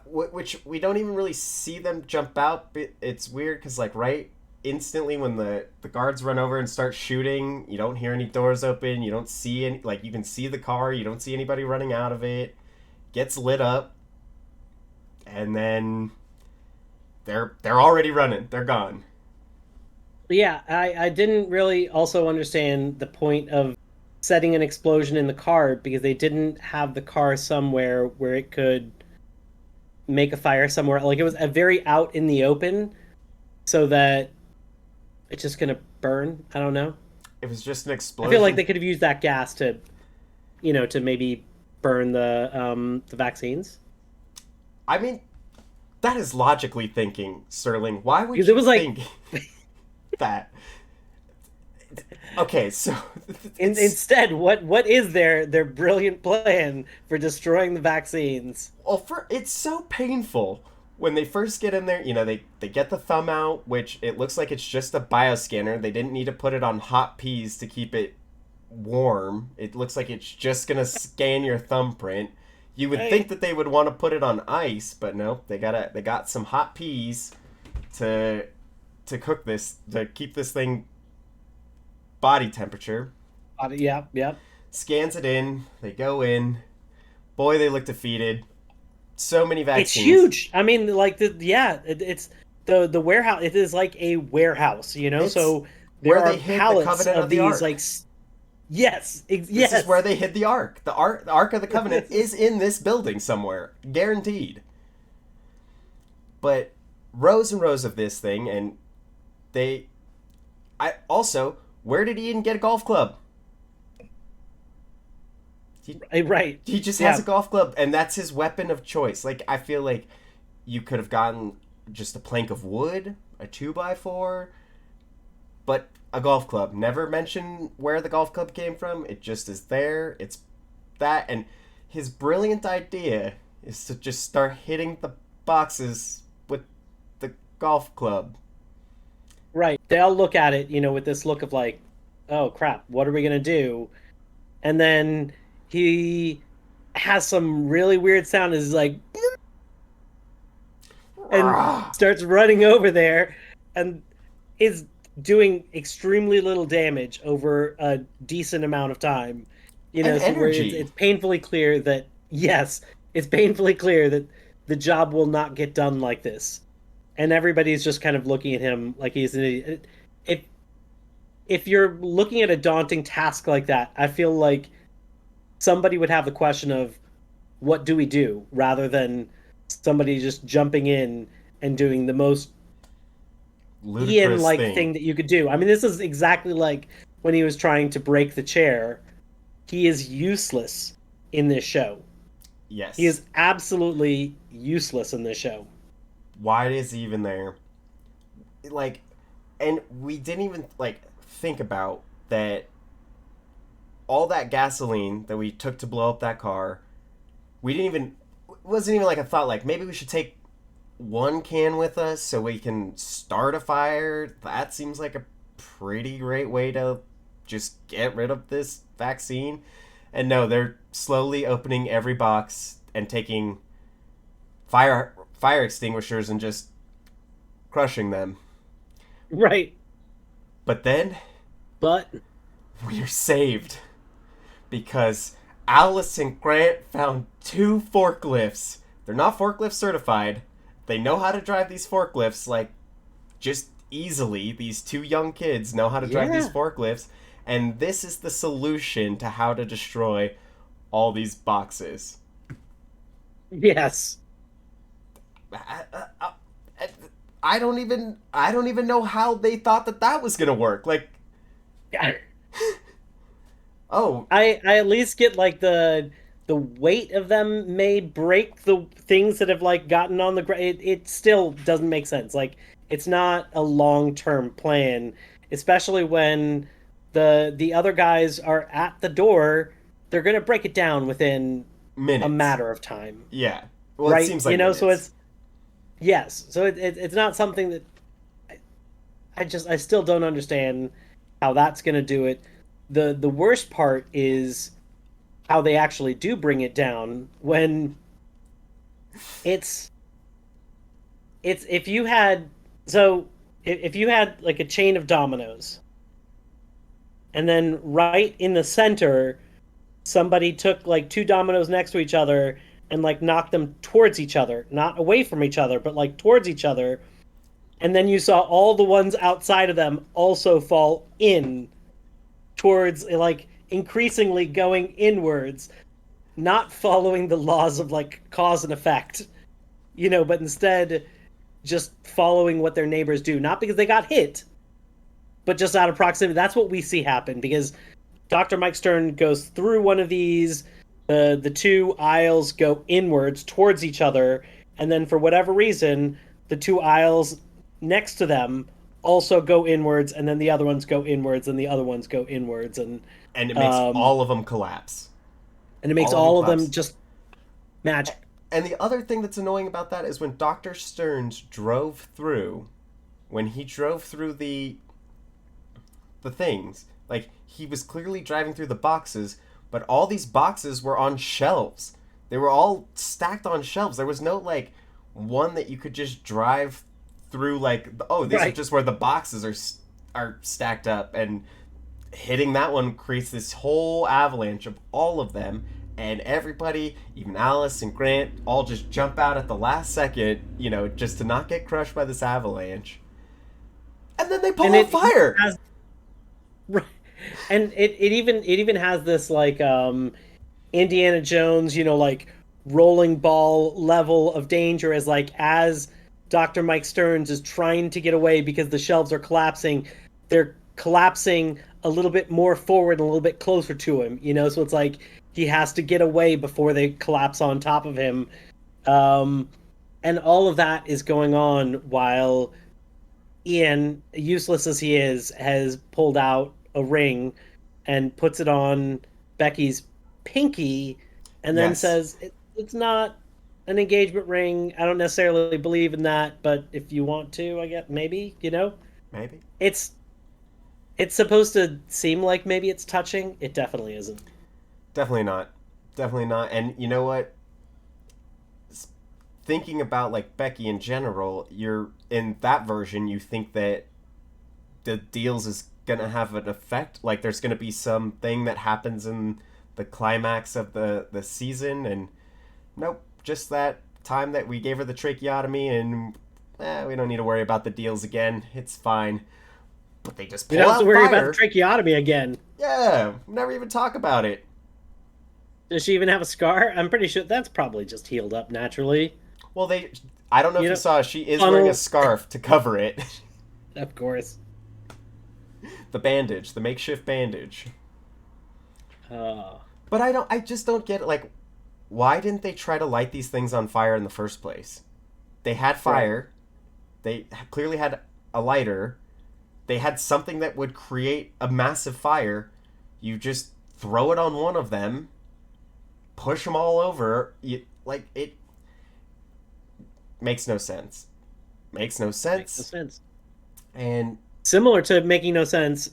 S1: Which we don't even really see them jump out. But it's weird because like right instantly when the guards run over and start shooting, you don't hear any doors open. You don't see any, like you can see the car. You don't see anybody running out of it. Gets lit up, and then they're already running. They're gone.
S2: Yeah, I didn't really also understand the point of setting an explosion in the car because they didn't have the car somewhere where it could make a fire somewhere. Like it was a very out in the open so that it's just gonna burn. I don't know.
S1: It was just an
S2: I feel like
S1: explosion.
S2: they could have used that gas to, to maybe burn the vaccines.
S1: I mean, that is logically thinking, Sterling. Why would
S2: Because it
S1: you
S2: was like
S1: think that? Okay, so it's
S2: instead, what is their brilliant plan for destroying the vaccines?
S1: well, for it's so painful when they first get in there. They get the thumb out, which it looks like it's just a bioscanner. They didn't need to put it on hot peas to keep it warm. It looks like it's just gonna scan your thumbprint. You would think
S2: Right.
S1: that they would want to put it on ice, but no, they got some hot peas to cook this, to keep this thing body temperature.
S2: Yeah, yeah.
S1: Scans it in. They go in. Boy, they look defeated. So many
S2: It's
S1: vaccines.
S2: huge. I mean, like it's the warehouse. It is like a warehouse,
S1: It's
S2: So there
S1: where
S2: are
S1: they hid the
S2: pallets
S1: covenant of
S2: of
S1: the
S2: these
S1: ark.
S2: like yes,
S1: This is where
S2: yes.
S1: they hid the ark. The ark of the covenant is in this building somewhere, guaranteed. But rows and rows of this thing, and they. I also, where did Ian get a golf club? He,
S2: Right.
S1: he just has a
S2: Yeah.
S1: golf club, and that's his weapon of choice. Like I feel like you could have gotten just a plank of wood, a 2x4, but a golf club. Never mention where the golf club came from. It just is there. It's that, and his brilliant idea is to just start hitting the boxes with the golf club.
S2: Right. They all look at it, with this look of like, oh crap, what are we gonna do? And then he has some really weird sound. Is like and starts running over there, and is doing extremely little damage over a decent amount of time.
S1: And
S2: So where
S1: energy.
S2: it's painfully clear that yes, it's painfully clear that the job will not get done like this, and everybody's just kind of looking at him like he's an idiot. If you're looking at a daunting task like that, I feel like somebody would have the question of what do we do rather than somebody just jumping in and doing the most Ian
S1: Ludicrous
S2: like
S1: thing.
S2: thing that you could do. I mean, this is exactly like when he was trying to break the chair. He is useless in this show. He
S1: Yes.
S2: is absolutely useless in this show.
S1: Why is he even there? Like, and we didn't even like think about that. All that gasoline that we took to blow up that car, we didn't even, wasn't even like a thought. Like maybe we should take one can with us so we can start a fire. That seems like a pretty great way to just get rid of this vaccine. And no, they're slowly opening every box and taking fire extinguishers and just crushing them.
S2: Right.
S1: But then
S2: But
S1: we're saved because Alice and Grant found two forklifts. They're not forklift certified. They know how to drive these forklifts like just easily. These two young kids know how to drive these
S2: yeah.
S1: forklifts, and this is the solution to how to destroy all these boxes.
S2: Yes.
S1: I, I, I, I don't even know how they thought that that was gonna work. Like,
S2: I
S1: oh,
S2: I at least get like the weight of them may break the things that have like gotten on the ground. It still doesn't make sense. Like it's not a long-term plan, especially when the other guys are at the door. They're gonna break it down within a
S1: minutes.
S2: matter of time,
S1: Yeah. Well, it
S2: right?
S1: seems like
S2: So
S1: minutes.
S2: it's yes. So it's not something that I still don't understand how that's gonna do it. The worst part is how they actually do bring it down when it's it's if you had so if you had like a chain of dominoes and then right in the center somebody took like two dominoes next to each other and like knocked them towards each other, not away from each other, but like towards each other, and then you saw all the ones outside of them also fall in towards like increasingly going inwards, not following the laws of like cause and effect, but instead just following what their neighbors do, not because they got hit, but just out of proximity. That's what we see happen because Dr. Mike Stern goes through one of these. The two aisles go inwards towards each other, and then for whatever reason, the two aisles next to them also go inwards, and then the other ones go inwards, and the other ones go inwards,
S1: And it makes
S2: um,
S1: all of them collapse.
S2: and it makes
S1: All of them
S2: all of them
S1: collapse.
S2: just magic.
S1: And the other thing that's annoying about that is when Dr. Stearns drove through, when he drove through the things, like he was clearly driving through the boxes, but all these boxes were on shelves. They were all stacked on shelves. There was no like one that you could just drive through like oh, these are
S2: Right.
S1: just where the boxes are stacked up, and hitting that one creates this whole avalanche of all of them, and everybody, even Alice and Grant, all just jump out at the last second, just to not get crushed by this avalanche. And then they pull
S2: And
S1: out
S2: it
S1: fire.
S2: has right. And it even has this like Indiana Jones, like rolling ball level of danger as Dr. Mike Stearns is trying to get away because the shelves are collapsing, they're collapsing a little bit more forward, a little bit closer to him, so it's like he has to get away before they collapse on top of him. Um, and all of that is going on while Ian, useless as he is, has pulled out a ring and puts it on Becky's pinky and then
S1: Yes,
S2: says, it's not an engagement ring. I don't necessarily believe in that, but if you want to, I guess maybe.
S1: maybe.
S2: It's it's supposed to seem like maybe it's touching. It definitely isn't.
S1: Definitely not. Definitely not. And you know what? Thinking about like Becky in general, you're in that version, you think that the deals is gonna have an effect. Like there's gonna be something that happens in the climax of the season, and nope, just that time that we gave her the tracheotomy, and we don't need to worry about the deals again. It's fine. But they just
S2: You
S1: pull
S2: don't have to
S1: out
S2: worry about the
S1: fire.
S2: tracheotomy again.
S1: Yeah, never even talk about it.
S2: Does she even have a scar? I'm pretty sure that's probably just healed up naturally.
S1: Well, I don't know if
S2: You
S1: you
S2: know,
S1: saw, she is wearing a
S2: funnel,
S1: scarf to cover it.
S2: of course.
S1: The bandage, the makeshift bandage.
S2: Uh,
S1: But I just don't get it. Like, why didn't they try to light these things on fire in the first place? They had
S2: right.
S1: fire. They clearly had a lighter. They had something that would create a massive fire. You just throw it on one of them, push them all over. It makes no sense. Makes no
S2: Makes no
S1: sense.
S2: sense.
S1: And
S2: Similar to making no sense,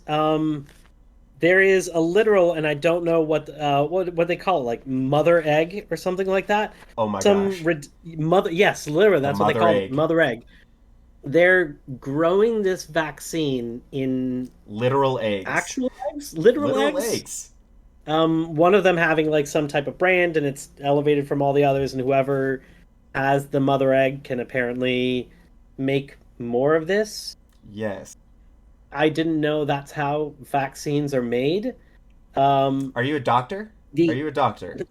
S2: There is a literal, and I don't know what they call it, like mother egg or something like that.
S1: Oh my gosh.
S2: Mother, yes, literally,
S1: The
S2: that's what they
S1: mother
S2: call it,
S1: egg.
S2: mother egg. They're growing this vaccine in
S1: Literal eggs.
S2: actual eggs, literal
S1: Literal
S2: eggs.
S1: eggs.
S2: One of them having like some type of brand, and it's elevated from all the others, and whoever has the mother egg can apparently make more of this.
S1: Yes.
S2: I didn't know that's how vaccines are made. Um,
S1: Are you a doctor? Are
S2: the
S1: you a doctor?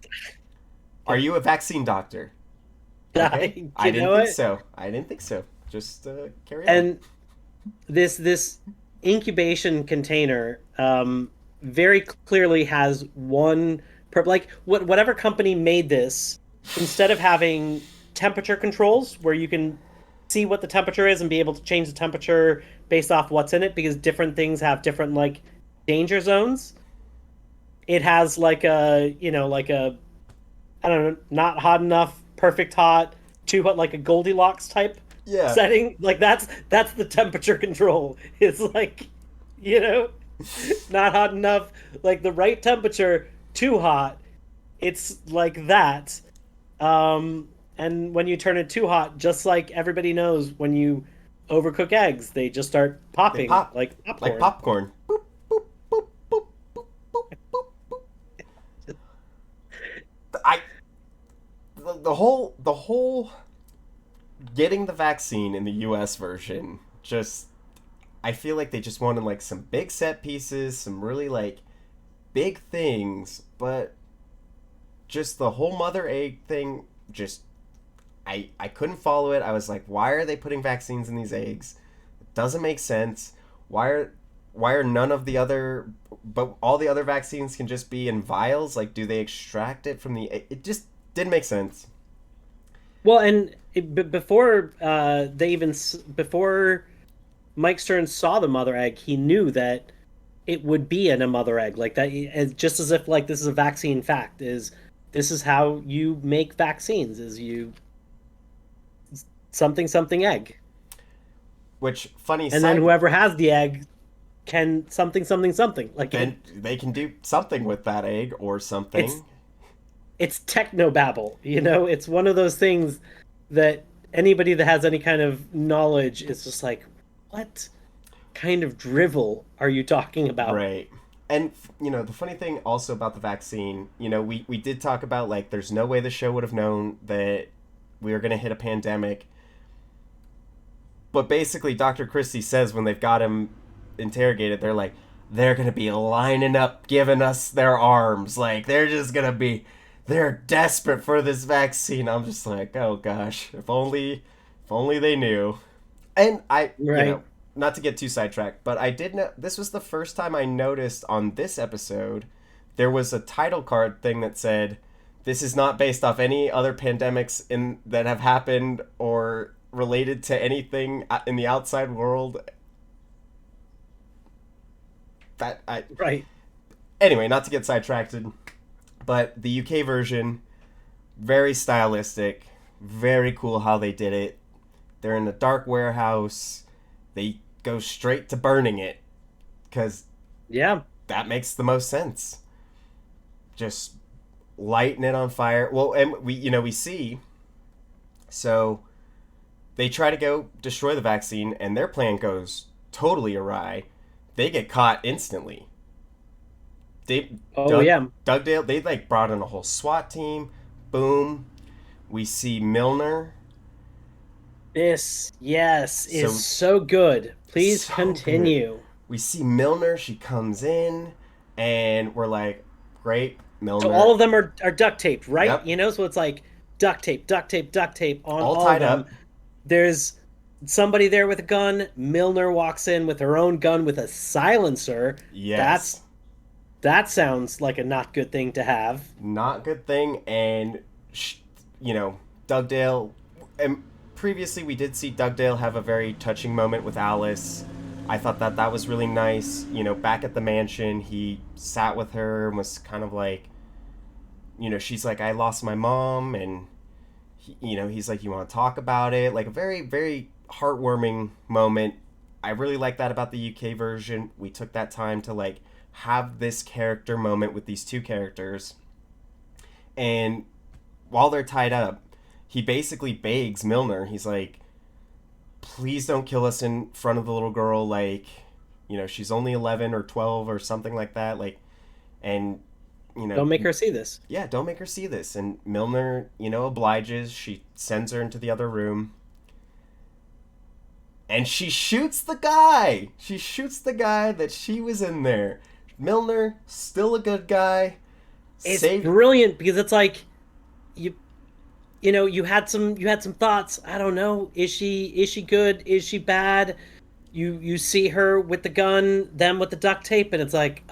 S1: Are you a vaccine doctor? Okay. I
S2: you
S1: didn't
S2: know
S1: think
S2: what?
S1: so. I didn't think so. Just carry on.
S2: And this incubation container very clearly has like whatever company made this, instead of having temperature controls where you can see what the temperature is and be able to change the temperature based off what's in it because different things have different like danger zones. It has like a, like a, I don't know, not hot enough, perfect hot, too hot, like a Goldilocks type
S1: Yeah.
S2: setting. Like that's the temperature control. It's like, you know, not hot enough, like the right temperature, too hot. It's like that. And when you turn it too hot, just like everybody knows, when you overcook eggs, they just start
S1: They
S2: popping
S1: pop
S2: like
S1: like
S2: popcorn.
S1: popcorn. Boop, boop, boop, boop, boop, boop, boop, boop. I the whole getting the vaccine in the US version just I feel like they just wanted like some big set pieces, some really like big things, but just the whole mother egg thing just I couldn't follow it. I was like, why are they putting vaccines in these eggs? It doesn't make sense. Why are none of the other but all the other vaccines can just be in vials? Like do they extract it from the it just didn't make sense.
S2: Well, and before before Mike Stern saw the mother egg, he knew that it would be in a mother egg like that, just as if like this is a vaccine fact. This is how you make vaccines? Is you something something egg,
S1: Which funny
S2: and then
S1: side
S2: whoever has the egg can something something something like
S1: then they can do something with that egg or
S2: it's
S1: something.
S2: it's technobabble. It's one of those things that anybody that has any kind of knowledge is just like, what kind of drivel are you talking about?
S1: Right. And the funny thing also about the vaccine, we did talk about like there's no way the show would have known that we were going to hit a pandemic. But basically Dr. Christie says when they've got him interrogated, they're going to be lining up giving us their arms. Like they're just going to be they're desperate for this vaccine. I'm just like, "Oh gosh, if only they knew." And
S2: Right.
S1: not to get too sidetracked, but I did know this was the first time I noticed on this episode there was a title card thing that said, "This is not based off any other pandemics in that have happened or related to anything in the outside world." That I
S2: Right.
S1: Anyway, not to get sidetracked, but the UK version, very stylistic, very cool how they did it. They're in a dark warehouse. They go straight to burning it because
S2: Yeah.
S1: that makes the most sense. Just lighting it on fire. Well, and we see. So they try to go destroy the vaccine, and their plan goes totally awry. They get caught instantly. They
S2: Oh
S1: Doug
S2: yeah.
S1: Dugdale. They like brought in a whole SWAT team. Boom. We see Milner.
S2: This, yes, is
S1: So
S2: so good. Please
S1: so good.
S2: continue.
S1: We see Milner. She comes in, and we're like, great,
S2: So all
S1: Milner.
S2: of them are duct taped, right?
S1: Yep,
S2: So it's like duct tape, duct tape, duct tape on
S1: all
S2: all of
S1: tied
S2: them.
S1: up.
S2: There's somebody there with a gun. Milner walks in with her own gun with a silencer. That's
S1: Yes,
S2: that sounds like a not good thing to have.
S1: not good thing. And Dugdale. And previously, we did see Dugdale have a very touching moment with Alice. I thought that was really nice. Back at the mansion, he sat with her and was kind of like, she's like, I lost my mom, and he's like, you want to talk about it? Like a very, very heartwarming moment. I really like that about the UK version. We took that time to like have this character moment with these two characters. And while they're tied up, he basically begs Milner. He's like, please don't kill us in front of the little girl. Like, she's only 11 or 12 or something like that. Like, and,
S2: Don't make her see this.
S1: yeah, don't make her see this. And Milner, obliges. She sends her into the other room. And she shoots the guy. She shoots the guy that she was in there. Milner, still a good guy.
S2: It's brilliant because it's like you had some thoughts. I don't know. Is she good? Is she bad? You see her with the gun, them with the duct tape, and it's like,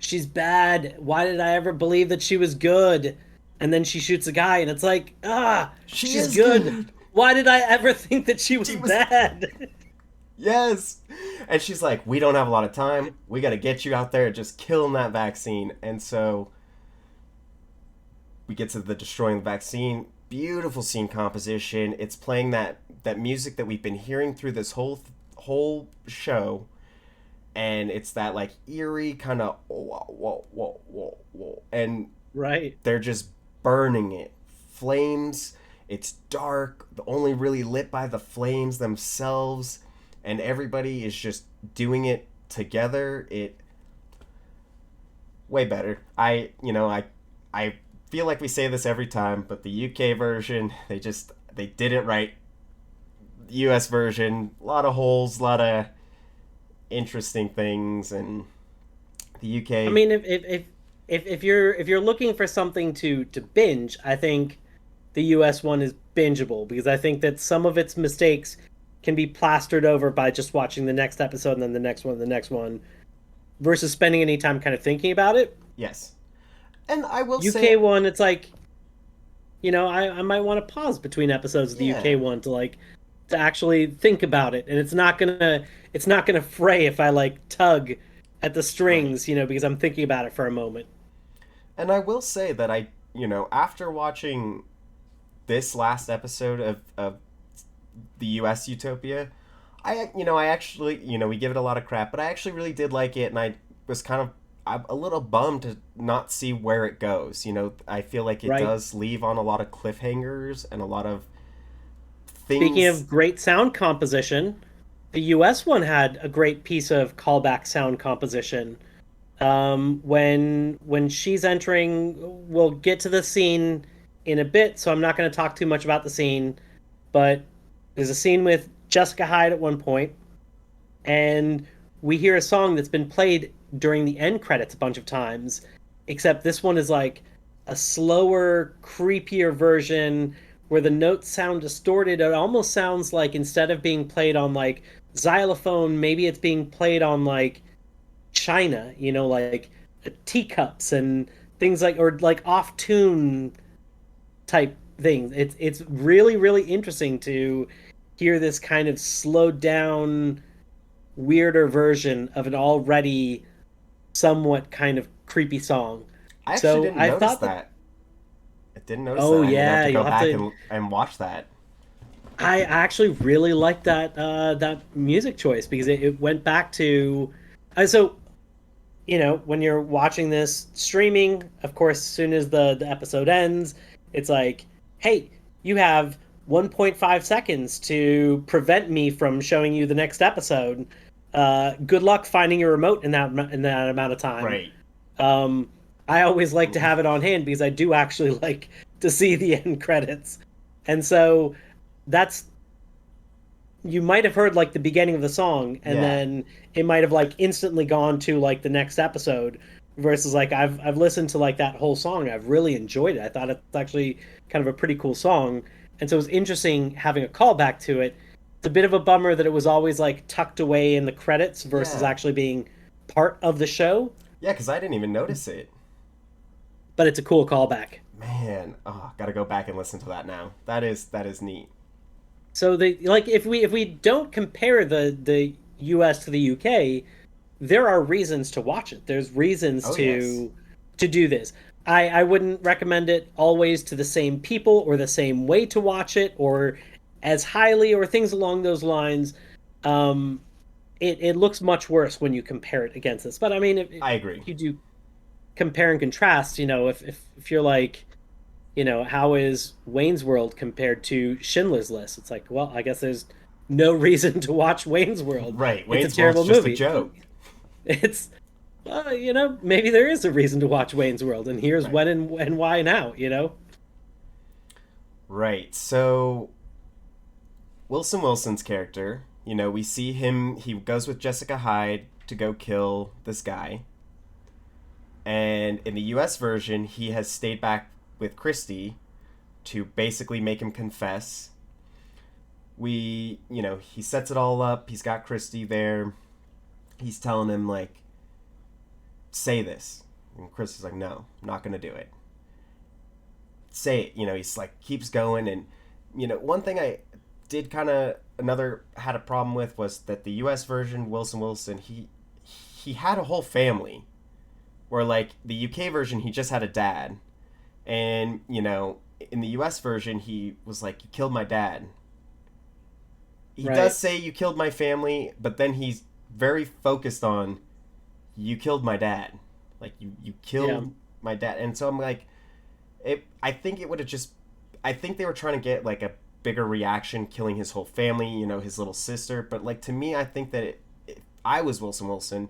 S2: she's bad. Why did I ever believe that she was good? And then she shoots a guy, and it's like, she's good. Why did I ever think that she was bad?
S1: Yes. And she's like, we don't have a lot of time. We got to get you out there and just killing that vaccine. And so we get to the destroying the vaccine. Beautiful scene composition. It's playing that music that we've been hearing through this whole show. And it's that like eerie kind of whoa, whoa, whoa, whoa, whoa. And
S2: right.
S1: They're just burning it. Flames. It's dark, only really lit by the flames themselves, and everybody is just doing it together. It way better. I feel like we say this every time, but the UK version, they did it right. The US version, a lot of holes, a lot of interesting things, and the UK.
S2: I mean, if you're looking for something to binge, I think the US one is bingeable because I think that some of its mistakes can be plastered over by just watching the next episode and then the next one, versus spending any time kind of thinking about it.
S1: Yes. And I will
S2: say... UK one, it's like, I might want to pause between episodes of the UK one to actually think about it. And it's not gonna fray if I like tug at the strings, right, because I'm thinking about it for a moment.
S1: And I will say that after watching this last episode of the US Utopia, I actually, we give it a lot of crap, but I actually really did like it, and I was I'm a little bummed to not see where it goes. I feel like it does leave on a lot of cliffhangers and a lot of things.
S2: Speaking of great sound composition, the US one had a great piece of callback sound composition. When she's entering, we'll get to the scene in a bit, so I'm not going to talk too much about the scene, but there's a scene with Jessica Hyde at one point, and we hear a song that's been played during the end credits a bunch of times, except this one is like a slower, creepier version where the notes sound distorted. It almost sounds like instead of being played on like xylophone, maybe it's being played on like china, like teacups and things like, or like off-tune type things. It's really, really interesting to hear this kind of slowed down, weirder version of an already somewhat kind of creepy song.
S1: I actually didn't notice that. I didn't notice that.
S2: Oh yeah,
S1: you'll have to go back and watch that.
S2: I actually really like that music choice because it went back to so when you're watching this streaming, of course, as soon as the episode ends, it's like, hey, you have 1.5 seconds to prevent me from showing you the next episode. Good luck finding your remote in that amount of time.
S1: Right.
S2: I always like to have it on hand because I do actually like to see the end credits. And so that's, you might have heard like the beginning of the song and then it might have like instantly gone to like the next episode versus like I've listened to like that whole song. I've really enjoyed it. I thought it's actually kind of a pretty cool song. And so it was interesting having a callback to it. It's a bit of a bummer that it was always like tucked away in the credits versus actually being part of the show.
S1: Yeah, because I didn't even notice it.
S2: But it's a cool callback.
S1: Man, gotta go back and listen to that now. That is neat.
S2: So if we don't compare the US to the UK, there are reasons to watch it. There's reasons to do this. I wouldn't recommend it always to the same people or the same way to watch it or as highly or things along those lines. it looks much worse when you compare it against this. But I mean,
S1: I agree.
S2: if you do compare and contrast, if you're like, how is Wayne's World compared to Schindler's List? It's like, well, I guess there's no reason to watch Wayne's World.
S1: Right.
S2: It's a
S1: Wayne's World's
S2: terrible
S1: just a
S2: movie. But
S1: joke.
S2: it's maybe there is a reason to watch Wayne's World, and here's
S1: Right.
S2: when and why now.
S1: Right. So Wilson Wilson's character, we see him. He goes with Jessica Hyde to go kill this guy, and in the U.S. version, he has stayed back with Christie to basically make him confess. He sets it all up. He's got Christie there. He's telling him like, say this, and Chris is like, no, I'm not gonna do it. Say it. He's like keeps going, and one thing I did kind of another had a problem with was that the U.S. version, Wilson Wilson, he had a whole family, where like the UK version he just had a dad, and in the U.S. version he was like, you killed my dad. He does
S2: Right.
S1: say you killed my family, but then he's very focused on you killed my dad, like you
S2: Yeah.
S1: killed my dad, and so I'm like, I think it would have just. I think they were trying to get like a bigger reaction, killing his whole family, his little sister. But like to me, I think that if I was Wilson Wilson,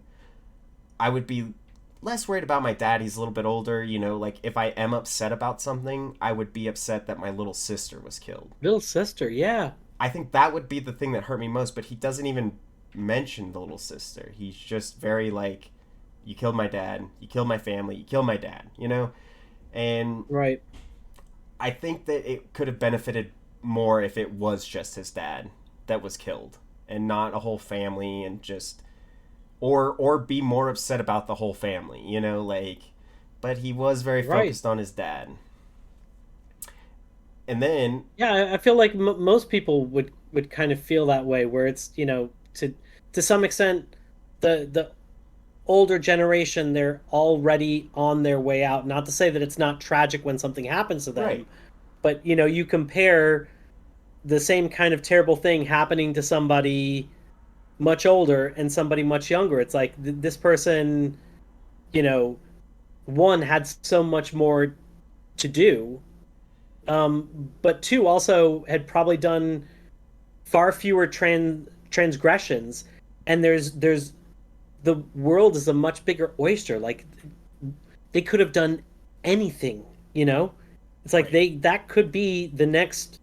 S1: I would be less worried about my dad. He's a little bit older, Like if I am upset about something, I would be upset that my little sister was killed.
S2: Little sister, yeah.
S1: I think that would be the thing that hurt me most. But he doesn't even mention the little sister. He's just very like, you killed my dad, you killed my family, you killed my dad. And
S2: Right.
S1: I think that it could have benefited more if it was just his dad that was killed and not a whole family, and just or be more upset about the whole family, like, but he was very
S2: Right.
S1: focused on his dad. And then
S2: Yeah, I feel like most people would kind of feel that way, where it's to some extent the older generation, they're already on their way out. Not to say that it's not tragic when something happens to
S1: right,
S2: them, but you compare the same kind of terrible thing happening to somebody much older and somebody much younger. It's like this person, you know, one had so much more to do, but two also had probably done far fewer transgressions. And there's the world is a much bigger oyster. Like they could have done anything. It's like
S1: right,
S2: that could be the next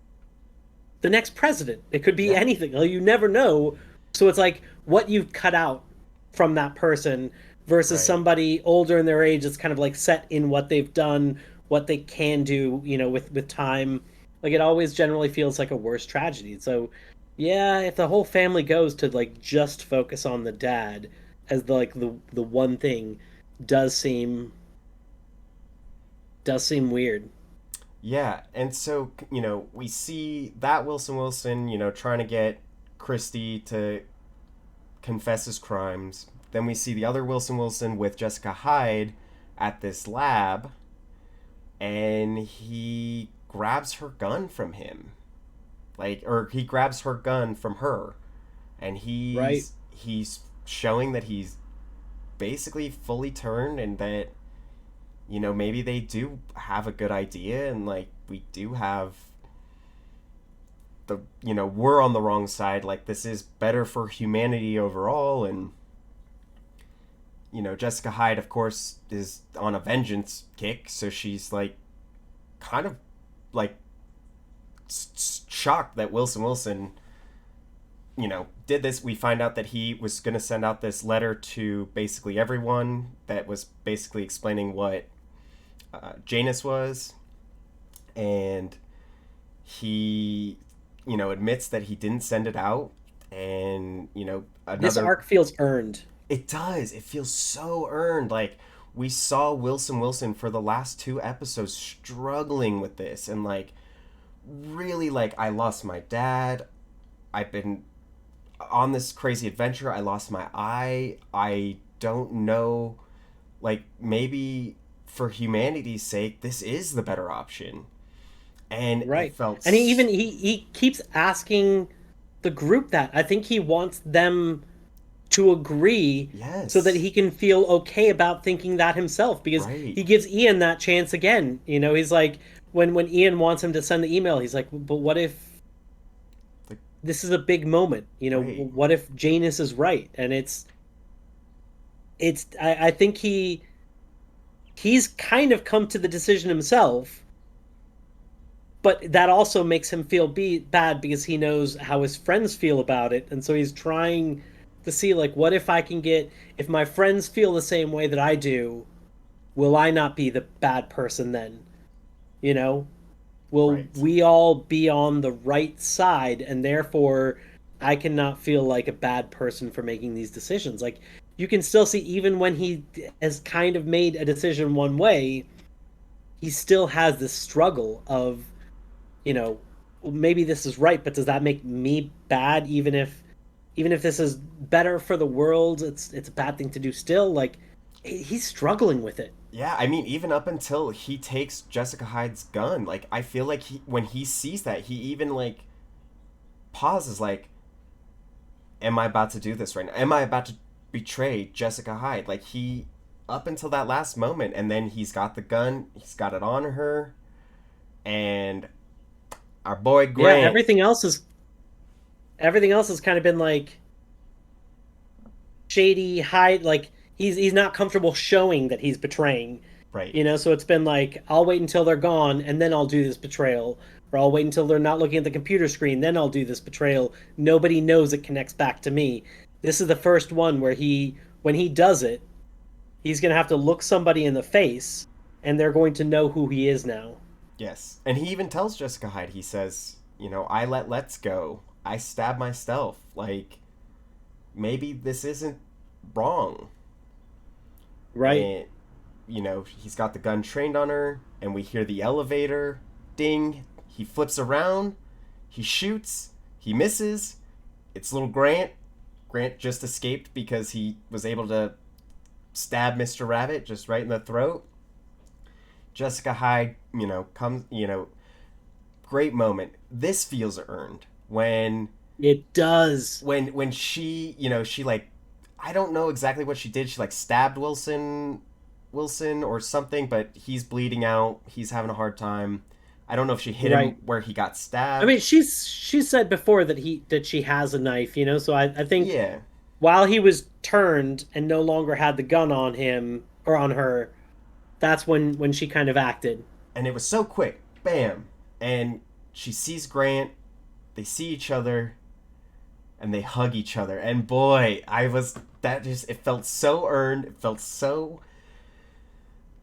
S2: president. It could be
S1: yeah,
S2: anything. Like, you never know. So it's like what you've cut out from that person versus
S1: right.
S2: somebody older in their age that's kind of like set in what they've done, what they can do, with time. Like it always generally feels like a worse tragedy. So yeah, if the whole family goes to like just focus on the dad as the one thing, does seem does seem weird.
S1: Yeah, and so we see that Wilson Wilson, trying to get Christie to confess his crimes. Then we see the other Wilson Wilson with Jessica Hyde at this lab, and he grabs her gun from him, like, or he grabs her gun from her, and
S2: Right.
S1: he's showing that he's basically fully turned, and that maybe they do have a good idea, and like we do have the we're on the wrong side, like this is better for humanity overall. And Jessica Hyde, of course, is on a vengeance kick, so she's like kind of like shocked that Wilson Wilson did this. We find out that he was going to send out this letter to basically everyone that was basically explaining what Janus was, and he admits that he didn't send it out. And
S2: This
S1: another,
S2: arc feels earned.
S1: it does, it feels so earned. Like we saw Wilson Wilson for the last two episodes struggling with this, and like really, like, I lost my dad, I've been on this crazy adventure, I lost my eye, I don't know, like maybe for humanity's sake this is the better option. And it
S2: Right.
S1: felt
S2: And he keeps asking the group that. I think he wants them to agree so that
S1: Yes.
S2: he can feel okay about thinking that himself because
S1: Right.
S2: he gives Ian that chance again. He's like when Ian wants him to send the email, he's like, "But what if
S1: The,
S2: this is a big moment?
S1: right.
S2: What if Janus is right?" And I think he's kind of come to the decision himself, but that also makes him feel bad because he knows how his friends feel about it, and so he's trying to see like, what if I can get if my friends feel the same way that I do, will I not be the bad person then? You know, will
S1: Right.
S2: we all be on the right side, and therefore I cannot feel like a bad person for making these decisions? Like, you can still see even when he has kind of made a decision one way, he still has this struggle of, you know, maybe this is right, but does that make me bad? Even if this is better for the world, it's a bad thing to do still. Like, he's struggling with it.
S1: Yeah, I mean, even up until he takes Jessica Hyde's gun, like I feel like when he sees that, he even like pauses, like, "Am I about to do this right now? Am I about to betray Jessica Hyde?" Like he, up until that last moment, and then he's got the gun, he's got it on her, and our boy
S2: Yeah,
S1: Grant,
S2: everything else has kind of been like shady, hide, like he's not comfortable showing that he's betraying.
S1: right?
S2: So it's been like, I'll wait until they're gone and then I'll do this betrayal, or I'll wait until they're not looking at the computer screen, then I'll do this betrayal. Nobody knows it connects back to me. This is the first one where when he does it, he's going to have to look somebody in the face and they're going to know who he is now.
S1: Yes, and he even tells Jessica Hyde. He says, "I let Let's go. I stab myself. Like maybe this isn't wrong."
S2: Right.
S1: And he's got the gun trained on her, and we hear the elevator ding. He flips around, he shoots, he misses. It's little Grant. Grant just escaped because he was able to stab Mr. Rabbit just right in the throat. Jessica Hyde, comes, great moment. This feels earned
S2: It does.
S1: when she, she like, I don't know exactly what she did. She like stabbed Wilson or something, but he's bleeding out. He's having a hard time. I don't know if she hit him
S2: Right.
S1: where he got
S2: I mean,
S1: stabbed.
S2: she said before that she has a knife, so I think
S1: Yeah,
S2: while he was turned and no longer had the gun on him or on her, that's when she kind of acted.
S1: and it was so quick. Bam. And she sees Grant. They see each other and they hug each other. And boy, it felt so earned. It felt so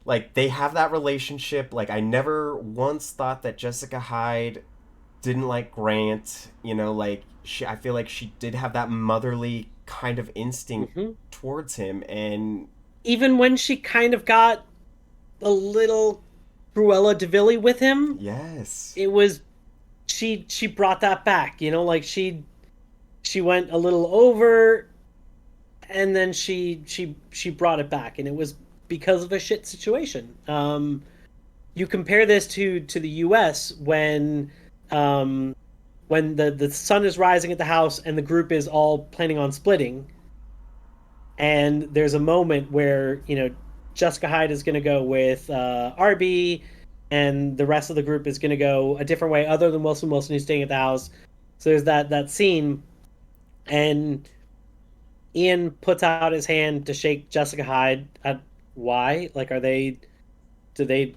S1: like they have that relationship. Like I never once thought that Jessica Hyde didn't like Grant. Like I feel like she did have that motherly kind of instinct
S2: Hmm.
S1: towards him. And
S2: Even when she kind of got a little Cruella de Vil with him,
S1: yes,
S2: it was she brought that back. Like she went a little over, and then she brought it back, and it was because of a shit situation. You compare this to the U.S. when the sun is rising at the house and the group is all planning on splitting, and there's a moment where Jessica Hyde is going to go with RB, and the rest of the group is going to go a different way, other than Wilson who's staying at the house. So there's that scene, and Ian puts out his hand to shake Jessica Hyde. Why? Like, do they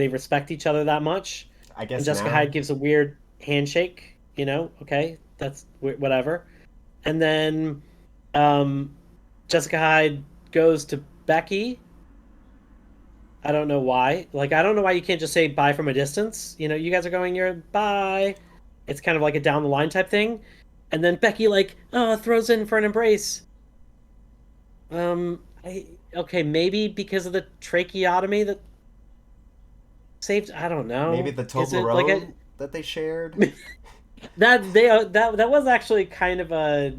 S2: respect each other that much?
S1: I
S2: And
S1: guess
S2: Jessica
S1: now.
S2: Hyde gives a weird handshake. Okay, that's whatever. And then um, Jessica Hyde goes to Becky. I don't know why. Like, I don't know why you can't just say bye from a distance. You guys are going your bye. It's kind of like a down the line type thing. And then Becky like, throws in for an embrace. Okay, maybe because of the tracheotomy that saved. I don't
S1: Maybe
S2: know.
S1: the
S2: Is it like
S1: Toblerone that they shared.
S2: that was actually kind of a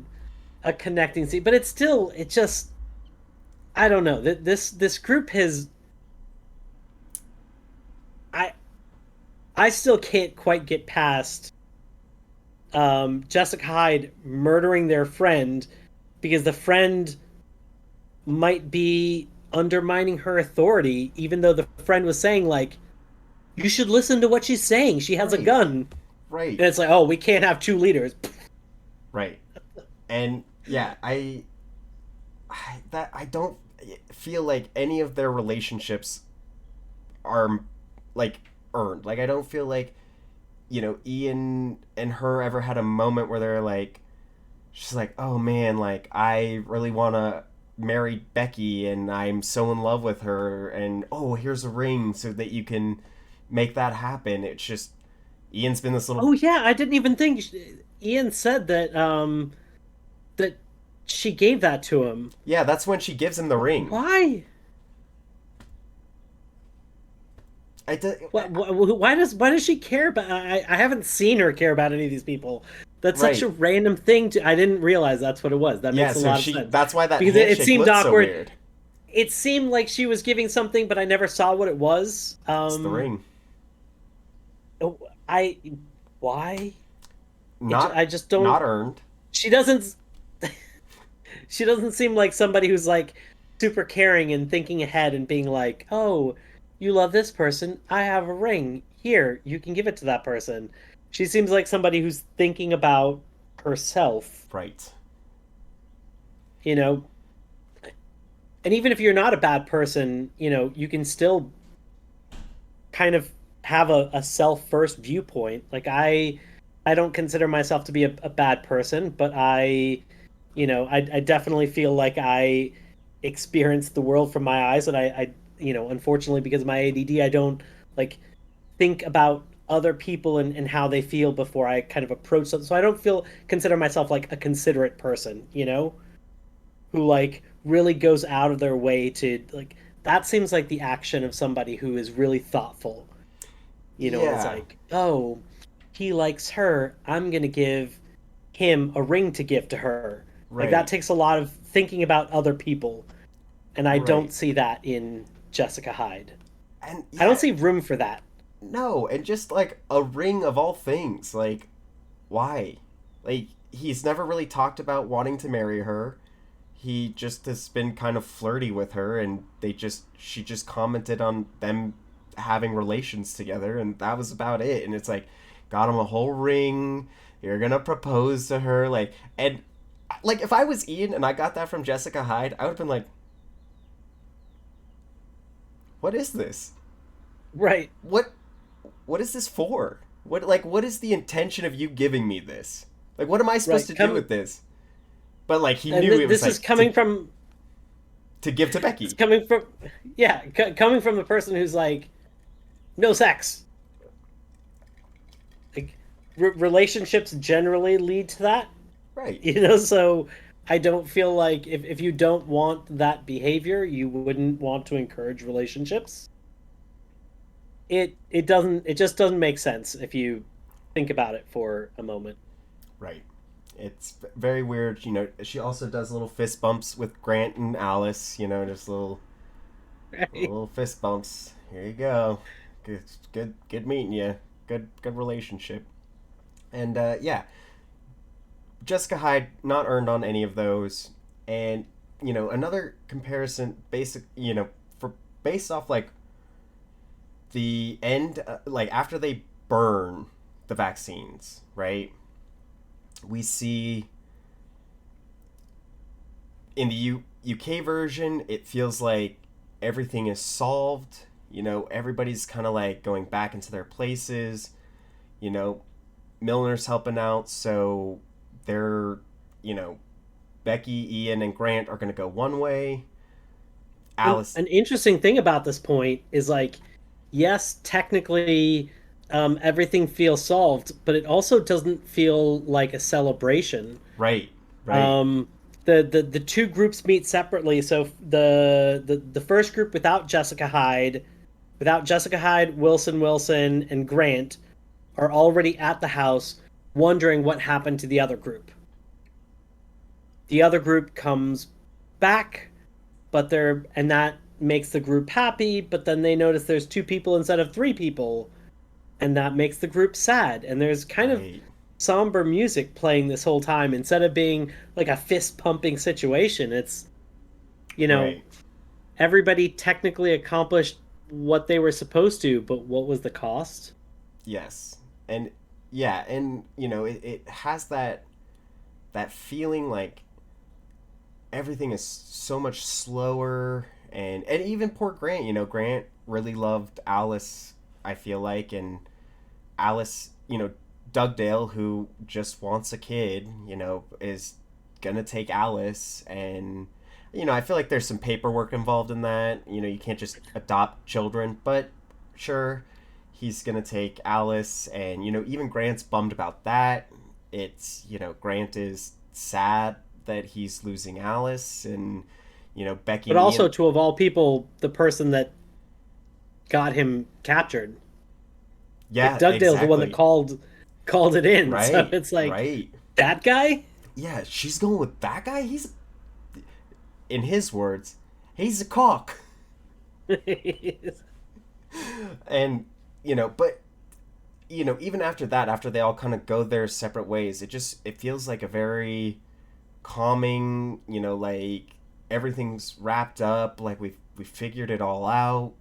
S2: connecting scene, but it just, I don't know. This group has, I I still can't quite get past Jessica Hyde murdering their friend because the friend might be undermining her authority, even though the friend was saying, like, you should listen to what she's saying. She has a
S1: Right.
S2: gun.
S1: Right.
S2: And it's like, oh, we can't have two leaders.
S1: Right. And yeah, I don't feel like any of their relationships are like earned. Like I don't feel like Ian and her ever had a moment where they're like, she's like, oh man, like I really want to marry Becky and I'm so in love with her and oh here's a ring so that you can make that happen. It's just Ian's been this little.
S2: Oh yeah, I didn't even think Ian said that that she gave that to him.
S1: Yeah, that's when she gives him the ring.
S2: Why?
S1: I did.
S2: Why does she care about? I haven't seen her care about any of these people. That's such a
S1: Right.
S2: random thing to. I didn't realize that's what it was. That
S1: Yeah,
S2: makes a
S1: so
S2: lot of
S1: she
S2: sense
S1: that's why that
S2: because it
S1: handshake
S2: seemed
S1: looked so
S2: awkward.
S1: weird.
S2: It seemed like she was giving something, but I never saw what it was.
S1: It's the ring.
S2: Oh, I why?
S1: Not
S2: I just don't.
S1: not earned.
S2: She doesn't. She doesn't seem like somebody who's like super caring and thinking ahead and being like, "Oh, you love this person. I have a ring. Here, you can give it to that person." She seems like somebody who's thinking about herself,
S1: Right.
S2: you know. And even if you're not a bad person, you can still kind of have a self first viewpoint. Like I don't consider myself to be a bad person, but I definitely feel like I experience the world from my eyes, and unfortunately, because of my ADD, I don't like think about other people and how they feel before I kind of approach them. So I don't consider myself like a considerate person, who like really goes out of their way to like that seems like the action of somebody who is really thoughtful. It's
S1: Yeah.
S2: like, oh, he likes her. I'm gonna give him a ring to give to her. Like that
S1: Right.
S2: takes a lot of thinking about other people, and I don't
S1: Right.
S2: see that in Jessica Hyde.
S1: And
S2: I don't
S1: yeah,
S2: see room for that.
S1: no, and just like a ring of all things. Like why? Like he's never really talked about wanting to marry her. He just has been kind of flirty with her and she just commented on them having relations together and that was about it. And it's like got him a whole ring. You're going to propose to her and like if I was Ian and I got that from Jessica Hyde, I would have been like, "What is this?
S2: Right.
S1: What what is this for? What is the intention of you giving me this? Like what am I supposed
S2: Right.
S1: to do with this?" But like he
S2: And
S1: knew it was
S2: this is
S1: like
S2: coming from
S1: to give to
S2: it's
S1: Becky.
S2: coming from yeah, coming from the person who's like no sex. Like relationships generally lead to that,
S1: Right.
S2: so I don't feel like if you don't want that behavior, you wouldn't want to encourage relationships. It just doesn't make sense if you think about it for a moment.
S1: Right. It's very weird. She also does little fist bumps with Grant and Alice. Just
S2: Right?
S1: little fist bumps. Here you go. Good meeting you. Good relationship. And yeah, Jessica Hyde not earned on any of those. And another comparison, basic. For based off like the end, like after they burn the vaccines, right? We see in the UK version, it feels like everything is solved. Everybody's kind of like going back into their places. You know, Milner's helping out, so they're, you know, Becky, Ian, and Grant are going to go one way. Alice,
S2: An interesting thing about this point is like, yes, technically, everything feels solved, but it also doesn't feel like a celebration.
S1: right, right,
S2: Um, the two groups meet separately. So the first group without Jessica Hyde, Wilson, and Grant are already at the house, wondering what happened to the other group. The other group comes back, and that makes the group happy. But then they notice there's two people instead of three people, and that makes the group sad. And there's kind of
S1: right.
S2: somber music playing this whole time instead of being like a fist pumping situation. It's, you know,
S1: Right.
S2: everybody technically accomplished what they were supposed to, but what was the cost?
S1: Yes. And yeah, and it has that feeling like everything is so much slower, and even poor Grant, Grant really loved Alice, I feel like, and Alice, Dugdale, who just wants a kid, is gonna take Alice, and I feel like there's some paperwork involved in that. You can't just adopt children, but sure, he's gonna take Alice, and even Grant's bummed about that. It's Grant is sad that he's losing Alice, and Becky
S2: But
S1: and
S2: also,
S1: Ian.
S2: to of all people, the person that got him captured. Like
S1: Yeah,
S2: Dugdale's the one that
S1: exactly.
S2: called it in. So
S1: Right,
S2: it's like
S1: right.
S2: that guy.
S1: Yeah, she's going with that guy. He's, in his words, he's a cock. And but even after that, after they all kind of go their separate ways, it feels like a very calming, like everything's wrapped up, like we figured it all out.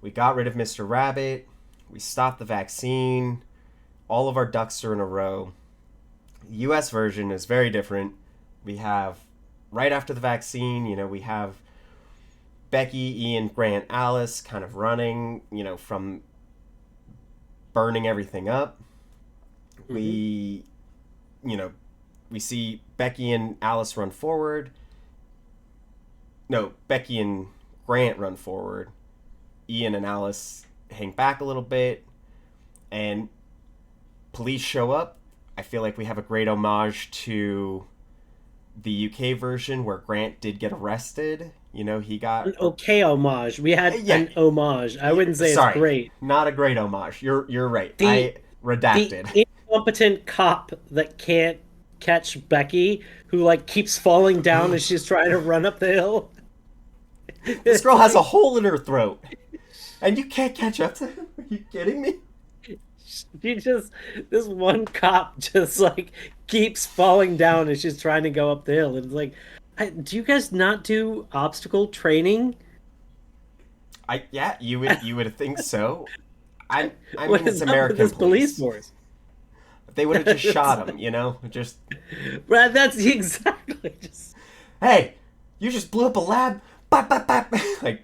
S1: We got rid of Mr. Rabbit, we stopped the vaccine, all of our ducks are in a row. The US version is very different. We have, right after the vaccine, we have Becky, Ian, Grant, Alice kind of running, from burning everything up.
S2: Hmm.
S1: We, you know, we see Becky and Alice run forward. No, Becky and Grant run forward. Ian and Alice hang back a little bit, and police show up. I feel like we have a great homage to the UK version where Grant did get arrested. He got
S2: An okay homage. We had
S1: yeah.
S2: an homage. I wouldn't say it's
S1: Sorry,
S2: great.
S1: not a great homage. You're right.
S2: The
S1: I
S2: the
S1: redacted.
S2: incompetent cop that can't catch Becky, who like keeps falling down as she's trying to run up the hill.
S1: This girl
S2: It's
S1: has a
S2: like
S1: hole in her throat, and you can't catch up to him. Are you kidding me?
S2: she just this one cop just like keeps falling down as she's trying to go up the hill. And it's like, do you guys not do obstacle training?
S1: Yeah, you would think so. I
S2: What
S1: mean, it's
S2: is up with
S1: American
S2: this police
S1: police.
S2: force?
S1: They would have just
S2: It's
S1: shot him,
S2: like,
S1: just
S2: right, that's exactly just
S1: hey, you just blew up a lab, bop, bop, bop. Like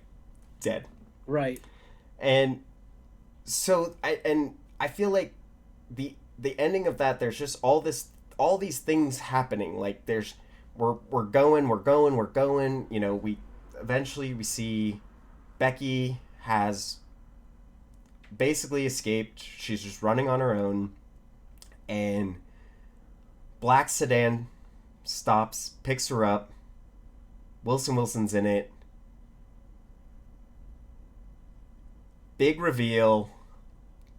S1: dead.
S2: right.
S1: And so I feel like the ending of that, there's just all these things happening. Like we're going, we're going, we're going. We eventually we see Becky has basically escaped. She's just running on her own, and black sedan stops, picks her up. Wilson's in it. Big reveal.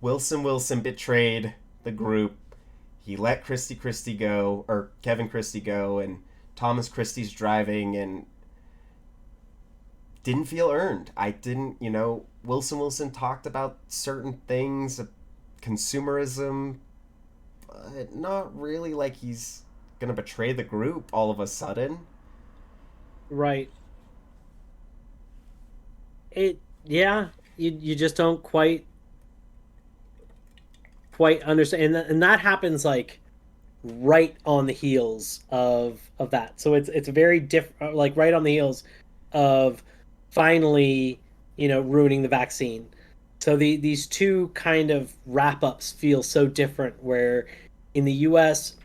S1: Wilson betrayed the group. He let Christy go, or Kevin Christie go, and Thomas Christie's driving, and didn't feel earned. I didn't, Wilson talked about certain things, consumerism, but not really like he's gonna betray the group all of a sudden.
S2: Right. Yeah, you just don't quite understand, and that happens like right on the heels of that. So it's very different, like right on the heels of finally, ruining the vaccine. So these two kind of wrap ups feel so different. Where in the U.S.,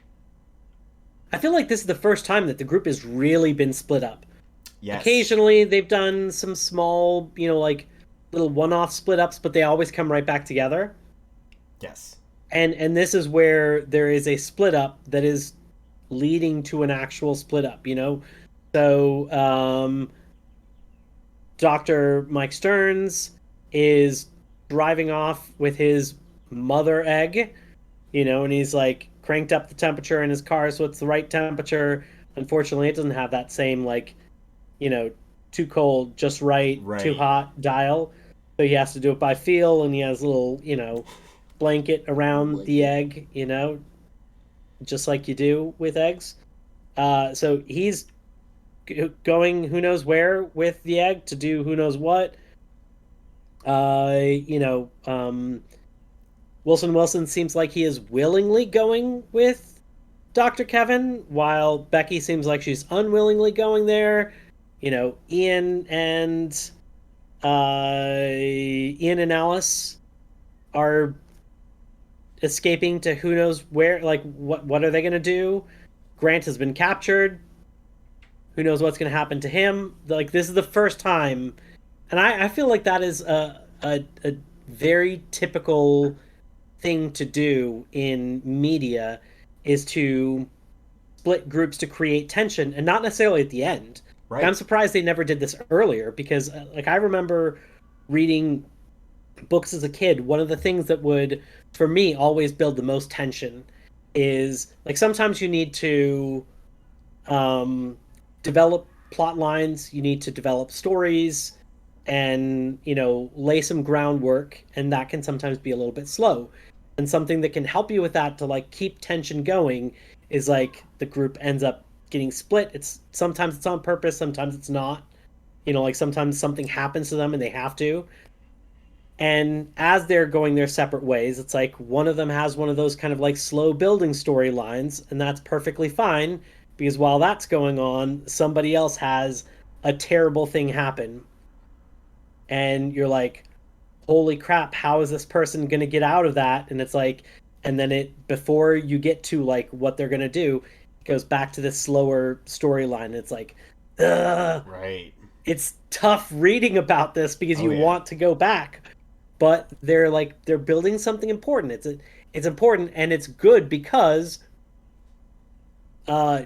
S2: I feel like this is the first time that the group has really been split up.
S1: Yes,
S2: Occasionally they've done some small, like little one-off split ups, but they always come right back together.
S1: yes,
S2: And this is where there is a split up that is leading to an actual split up. So Dr. Mike Stearns is driving off with his mother egg, and he's like cranked up the temperature in his car so it's the right temperature. Unfortunately, it doesn't have that same like, you know, too cold, just right, too
S1: right.
S2: hot dial. So he has to do it by feel, and he has a little, blanket around the
S1: Blanket.
S2: egg. just like you do with eggs. So he's going who knows where with the egg to do who knows what. You know, Wilson seems like he is willingly going with Dr. Kevin, while Becky seems like she's unwillingly going there. You know, Ian and Alice are escaping to who knows where. Like, what are they going to do? Grant has been captured. Who knows what's going to happen to him? Like, this is the first time, and I feel like that is a very typical thing to do in media is to split groups to create tension and not necessarily at the end. Like, I'm
S1: Right.
S2: surprised they never did this earlier because like I remember reading books as a kid. One of the things that would for me always build the most tension is like sometimes you need to um, develop plot lines, you need to develop stories and, you know, lay some groundwork, and that can sometimes be a little bit slow. And something that can help you with that to like keep tension going is like the group ends up getting split. It's sometimes it's on purpose, sometimes it's not. You know, like sometimes something happens to them and they have to. And as they're going their separate ways, it's like one of them has one of those kind of like slow building storylines, and that's perfectly fine because while that's going on, somebody else has a terrible thing happen. And you're like, holy crap, how is this person going to get out of that? And it's like, and then it, before you get to like what they're going to do, it goes back to this slower storyline. It's like, ugh,
S1: Right.
S2: it's tough reading about this because
S1: Oh
S2: you
S1: yeah.
S2: want to go back, but they're building something important. It's important and it's good because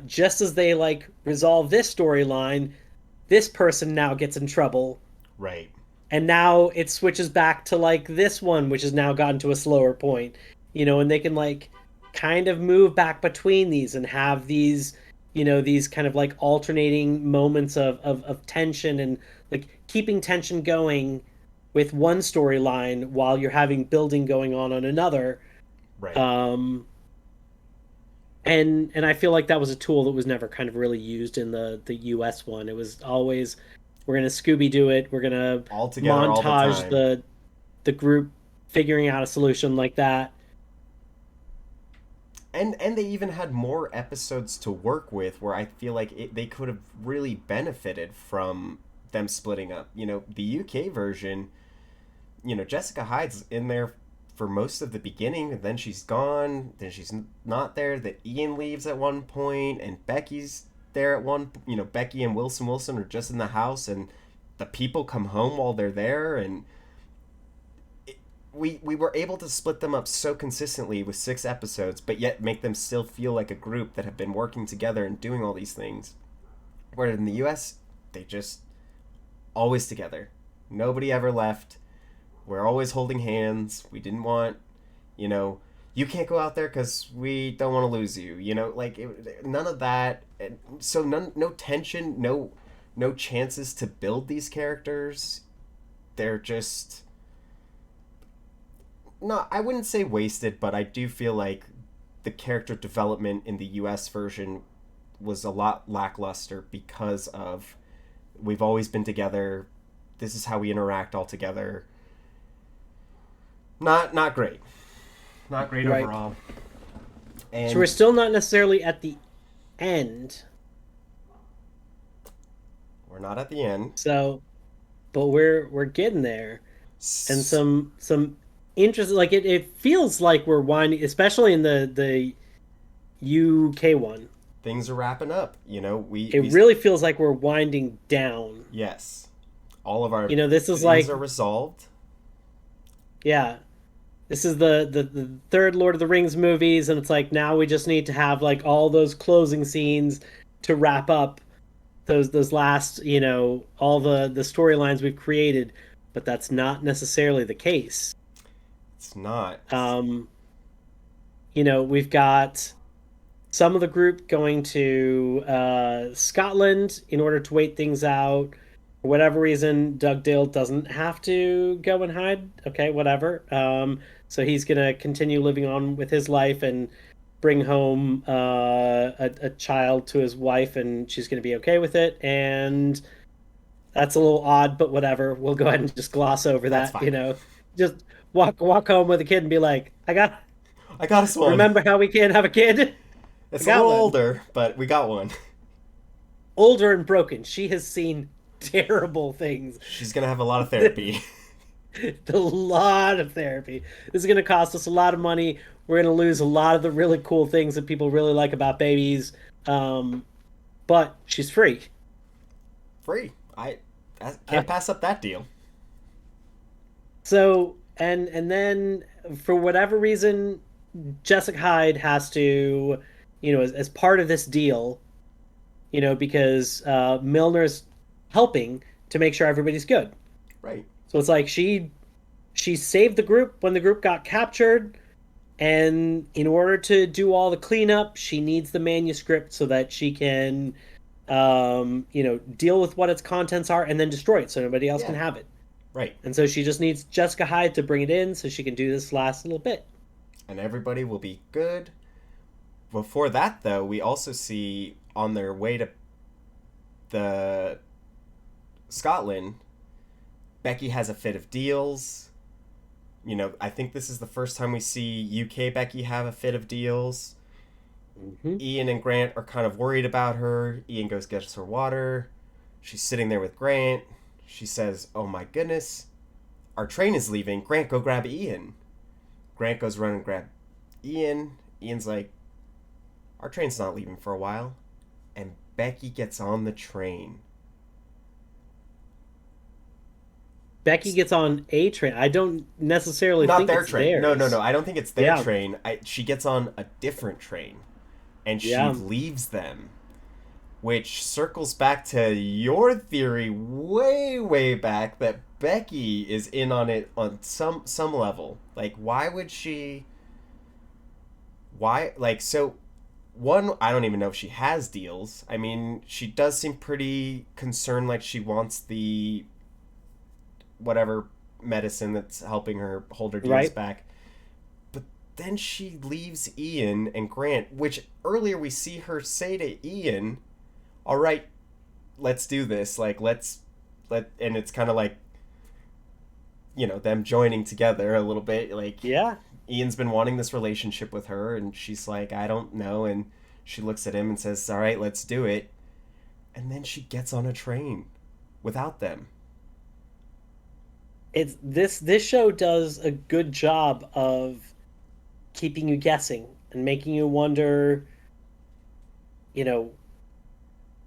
S2: just as they like resolve this storyline, this person now gets in trouble,
S1: Right.
S2: and now it switches back to like this one, which has now gotten to a slower point, you know, and they can like kind of move back between these and have these, you know, these kind of like alternating moments of tension and like keeping tension going with one storyline while you're having building going on another.
S1: Right.
S2: um and I feel like that was a tool that was never kind of really used in the US one. It was always, we're gonna Scooby Doo it, we're gonna
S1: All together all the
S2: montage
S1: time.
S2: the group figuring out a solution like that.
S1: And they even had more episodes to work with where I feel like they could have really benefited from them splitting up. The UK version, Jessica Hyde's in there for most of the beginning, and then she's gone, then she's not there. That Ian leaves at one point, and Becky's there at one. Becky and Wilson are just in the house, and the people come home while they're there, and we were able to split them up so consistently with 6 episodes, but yet make them still feel like a group that have been working together and doing all these things. Where in the US, they just always together. Nobody ever left. We're always holding hands. We didn't want, you know, you can't go out there because we don't want to lose you. None of that. So no tension, no chances to build these characters. They're just not. I wouldn't say wasted, but I do feel like the character development in the U.S. version was a lot lackluster because of we've always been together. This is how we interact all together. Not great. Not great
S2: Right.
S1: overall.
S2: So we're
S1: And
S2: still not necessarily at the end.
S1: we're not at the end.
S2: So, but we're getting there, and
S1: S-
S2: some interesting. Like it feels like we're winding, especially in the UK one.
S1: Things are wrapping up.
S2: It really feels like we're winding down.
S1: yes, all of our
S2: This is
S1: things
S2: like,
S1: are resolved.
S2: yeah, this is the third Lord of the Rings movies, and it's like now we just need to have like all those closing scenes to wrap up those last, all the storylines we've created, but that's not necessarily the case.
S1: It's not.
S2: Um, we've got some of the group going to Scotland in order to wait things out. For whatever reason, Dugdale doesn't have to go and hide. Okay, whatever. So he's gonna continue living on with his life and bring home a child to his wife, and she's going to be okay with it. And that's a little odd, but whatever. We'll go ahead and just gloss over
S1: That's
S2: that.
S1: fine.
S2: Just walk home with a kid and be like, I got.
S1: I got us one.
S2: Remember how we can't have a kid? I
S1: It's a
S2: got
S1: little
S2: one.
S1: older, but we got one.
S2: Older and broken. She has seen terrible things.
S1: She's gonna have a lot of therapy.
S2: A lot of therapy. This is going to cost us a lot of money. We're going to lose a lot of the really cool things that people really like about babies. Um, but she's free.
S1: Free. I
S2: Uh,
S1: can't pass up that deal.
S2: and then for whatever reason, Jessica Hyde has to, as part of this deal, because Milner's helping to make sure everybody's good.
S1: Right.
S2: So it's like she saved the group when the group got captured, and in order to do all the cleanup, she needs the manuscript so that she can, deal with what its contents are and then destroy it so nobody else can
S1: Yeah.
S2: have it.
S1: Right.
S2: And so she just needs Jessica Hyde to bring it in so she can do this last little bit.
S1: And everybody will be good. Before that, though, we also see on their way to the Scotland, Becky has a fit of deals. I think this is the first time we see UK Becky have a fit of deals.
S2: Mm-hmm.
S1: Ian and Grant are kind of worried about her. Ian goes gets her water. She's sitting there with Grant. She says, "Oh my goodness, our train is leaving. Grant, go grab Ian." Grant goes run and grab Ian. Ian's like, "Our train's not leaving for a while." And Becky gets on the train.
S2: Becky gets on a train. I don't necessarily
S1: Not
S2: think
S1: their
S2: it's
S1: train. No, no,
S2: theirs.
S1: no. I don't think it's their
S2: Yeah,
S1: train. She gets on a different train. And she
S2: yeah,
S1: leaves them. Which circles back to your theory way, way back that Becky is in on it on some level. Like, why would she? Why like so? One, I don't even know if she has deals. I mean, she does seem pretty concerned, like she wants the whatever medicine that's helping her hold her deals
S2: right.
S1: back. But then she leaves Ian and Grant, which earlier we see her say to Ian, "All right, let's do this. Like, and it's kind of like, them joining together a little bit. Like,
S2: Yeah,
S1: Ian's been wanting this relationship with her, and she's like, I don't know. And she looks at him and says, "All right, let's do it." And then she gets on a train without them.
S2: it's this show does a good job of keeping you guessing and making you wonder, you know,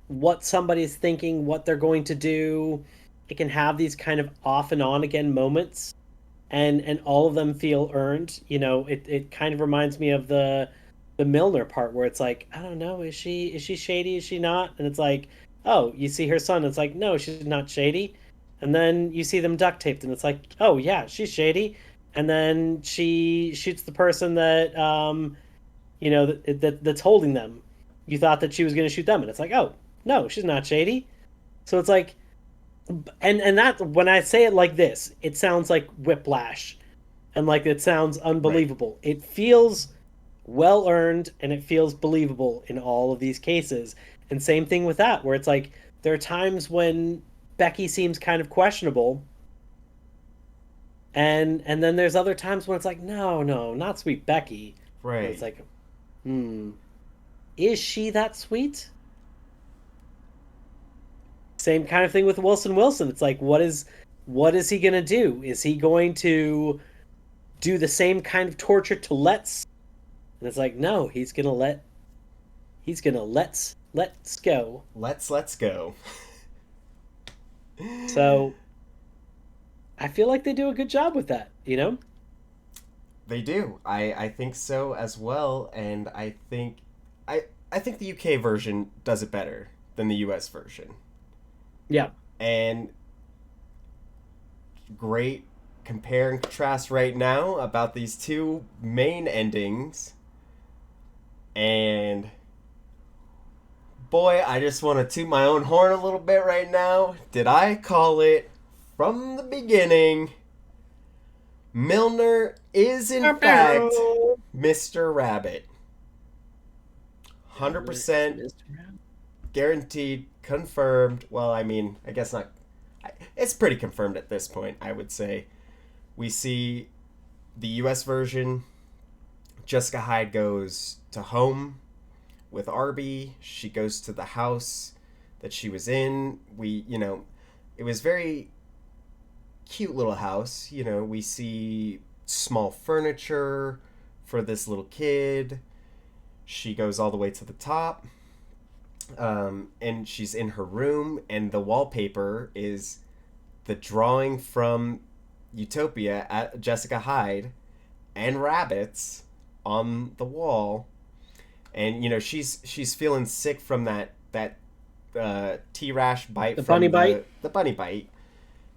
S2: what somebody's thinking, what they're going to do. It can have these kind of off and on again moments, and all of them feel earned. It kind of reminds me of the Milner part where it's like, I don't know, is she shady? Is she not? And it's like, oh, you see her son, it's like, no, she's not shady. And then you see them duct taped, and it's like, oh yeah, she's shady. And then she shoots the person that that's holding them. You thought that she was going to shoot them, and it's like, oh no, she's not shady. So it's like, and that when I say it like this, it sounds like whiplash, and like it sounds
S1: Right.
S2: unbelievable. It feels well earned, and it feels believable in all of these cases. And same thing with that, where it's like there are times when Becky seems kind of questionable, and then there's other times when it's like, no, no, not sweet Becky. And it's
S1: Right.
S2: like, hmm, is she that sweet? Same kind of thing with Wilson Wilson. It's like, what is he gonna do? Is he going to do the same kind of torture to Let's? And it's like, no, he's gonna let's go.
S1: Let's go.
S2: So I feel like they do a good job with that.
S1: They do. I think so as well, and I think the UK version does it better than the US version.
S2: Yeah.
S1: And great compare and contrast right now about these two main endings. And boy, I just want to toot my own horn a little bit right now. Did I call it from the beginning? Milner is in fact Mr. Rabbit. 100% guaranteed, confirmed. Well, I mean, I guess not. It's pretty confirmed at this point, I would say. We see the US version. Jessica Hyde goes to home with Arby. She goes to the house that she was in. It was very cute little house. We see small furniture for this little kid. She goes all the way to the top. And she's in her room, and the wallpaper is the drawing from Utopia at Jessica Hyde and rabbits on the wall. And she's feeling sick from that T-rash bite,
S2: The
S1: from
S2: bunny bite?
S1: the bunny bite,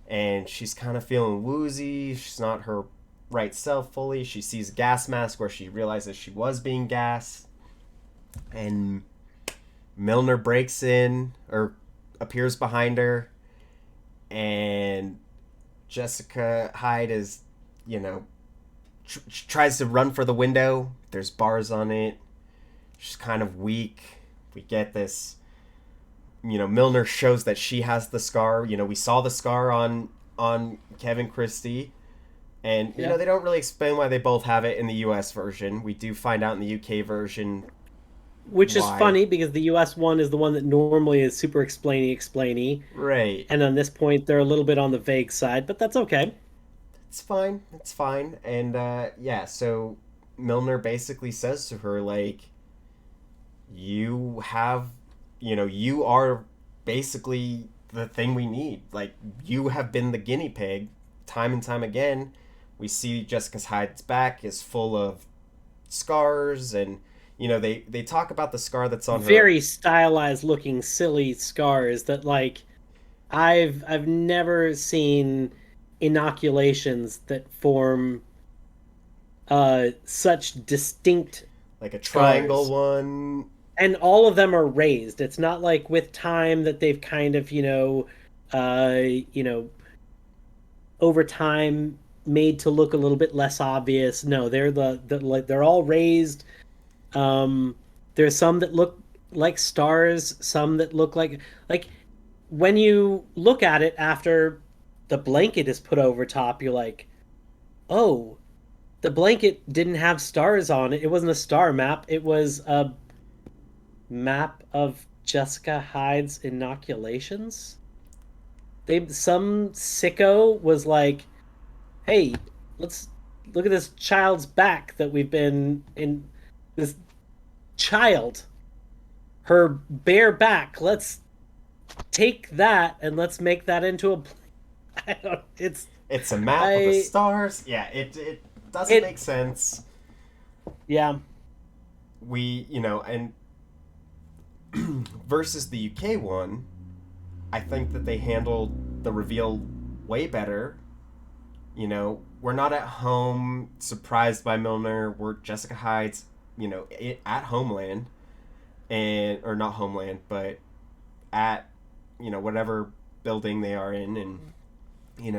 S1: and she's kind of feeling woozy. She's not her right self fully. She sees a gas mask where she realizes she was being gassed, and Milner breaks in or appears behind her, and Jessica Hyde is, tries to run for the window. There's bars on it. She's kind of weak. We get this. Milner shows that she has the scar. We saw the scar on Kevin Christie, and they don't really explain why they both have it in the U.S. version. We do find out in the U.K. version.
S2: Which is funny because the US one is the one that normally is super explainy.
S1: Right.
S2: And on this point, they're a little bit on the vague side, but that's okay.
S1: It's fine. It's fine. And so Milner basically says to her, like, you have, you are basically the thing we need. Like, you have been the guinea pig time and time again. We see Jessica Hyde's back is full of scars, and they talk about the scar that's on her.
S2: Very stylized looking silly scars that, like, I've never seen inoculations that form such distinct,
S1: like a triangle
S2: scars.
S1: one.
S2: And all of them are raised. It's not like with time that they've kind of, over time made to look a little bit less obvious. No, they're like they're all raised. There's some that look like stars, some that look like when you look at it after the blanket is put over top, you're like, oh, the blanket didn't have stars on it. It wasn't a star map. It was a map of Jessica Hyde's inoculations. Some sicko was like, hey, let's look at this child's back that we've been in. This child, her bare back, let's take that and let's make that into a I don't,
S1: it's a map of the stars. Yeah, it doesn't make sense.
S2: Yeah.
S1: We, and versus the UK one, I think that they handled the reveal way better. We're not at home surprised by Milner. We're Jessica Hyde's, at Homeland, or not Homeland, but at, whatever building they are in, and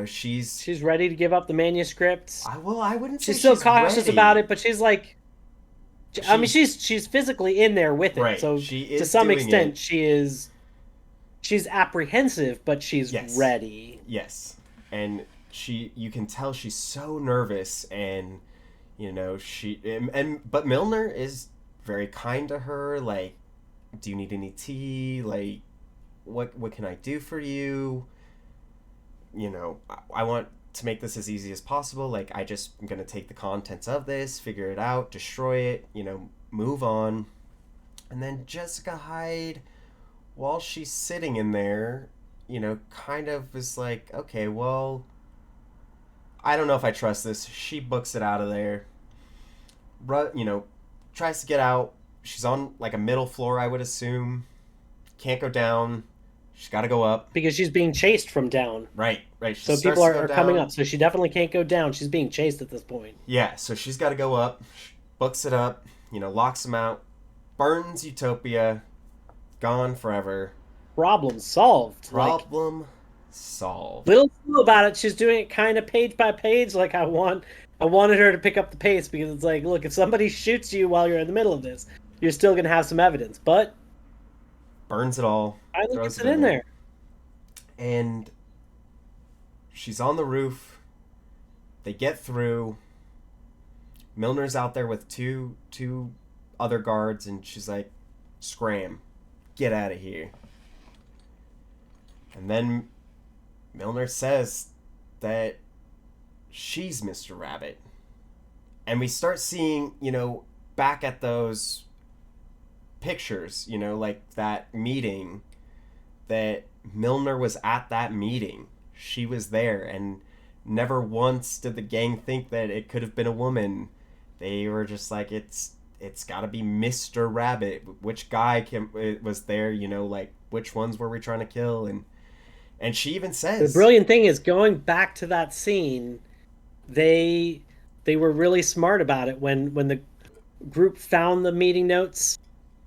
S1: she's
S2: ready to give up the manuscripts.
S1: I wouldn't say
S2: she's still cautious
S1: ready
S2: about it, but she's like, I mean, she's physically in there with it,
S1: right.
S2: So
S1: she is
S2: to some extent she's apprehensive, but she's ready.
S1: Yes, and you can tell she's so nervous, and but Milner is very kind to her. Like, do you need any tea? Like, what can I do for you? I want to make this as easy as possible. Like, I'm going to take the contents of this, figure it out, destroy it, move on. And then Jessica Hyde, while she's sitting in there, kind of is like, okay, well, I don't know if I trust this. She books it out of there. Tries to get out. She's on, like, a middle floor, I would assume. Can't go down. She's got to go up.
S2: Because she's being chased from down.
S1: Right.
S2: So people are coming up. So she definitely can't go down. She's being chased at this point.
S1: Yeah, so she's got to go up. Books it up. Locks them out. Burns Utopia. Gone forever.
S2: Problem solved.
S1: Problem solved.
S2: Little cool about it. She's doing it kind of page by page. Like, I wanted her to pick up the pace, because it's like, look, if somebody shoots you while you're in the middle of this, you're still gonna have some evidence, but
S1: Burns it all,
S2: finally
S1: throws
S2: gets
S1: it
S2: it
S1: in
S2: in
S1: there,
S2: there.
S1: and she's on the roof. They get through. Milner's out there with two other guards, and she's like, "Scram, get out of here." And then Milner says that she's Mr. Rabbit. And we start seeing, back at those pictures, like that meeting, that Milner was at that meeting. She was there, and never once did the gang think that it could have been a woman. They were just like, it's got to be Mr. Rabbit. Which guy was there? Like which ones were we trying to kill? And she even
S2: The
S1: says,
S2: brilliant thing is going back to that scene, they they were really smart about it when the group found the meeting notes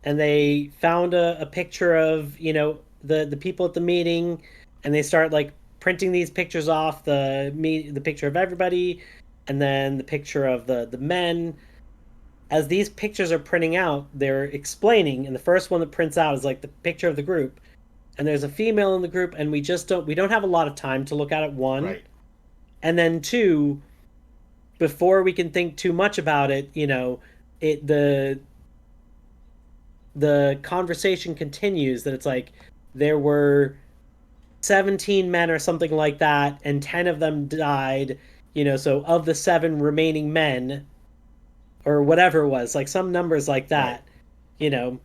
S2: and they found a picture of, the people at the meeting, and they start like printing these pictures off, the picture of everybody and then the picture of the men. As these pictures are printing out, they're explaining, and the first one that prints out is like the picture of the group, and there's a female in the group, and we don't have a lot of time to look at it, one,
S1: right,
S2: and then two, before we can think too much about it, it the conversation continues that it's like there were 17 men or something like that, and 10 of them died, so of the seven remaining men, or whatever it was, like some numbers like
S1: right,
S2: that, you know,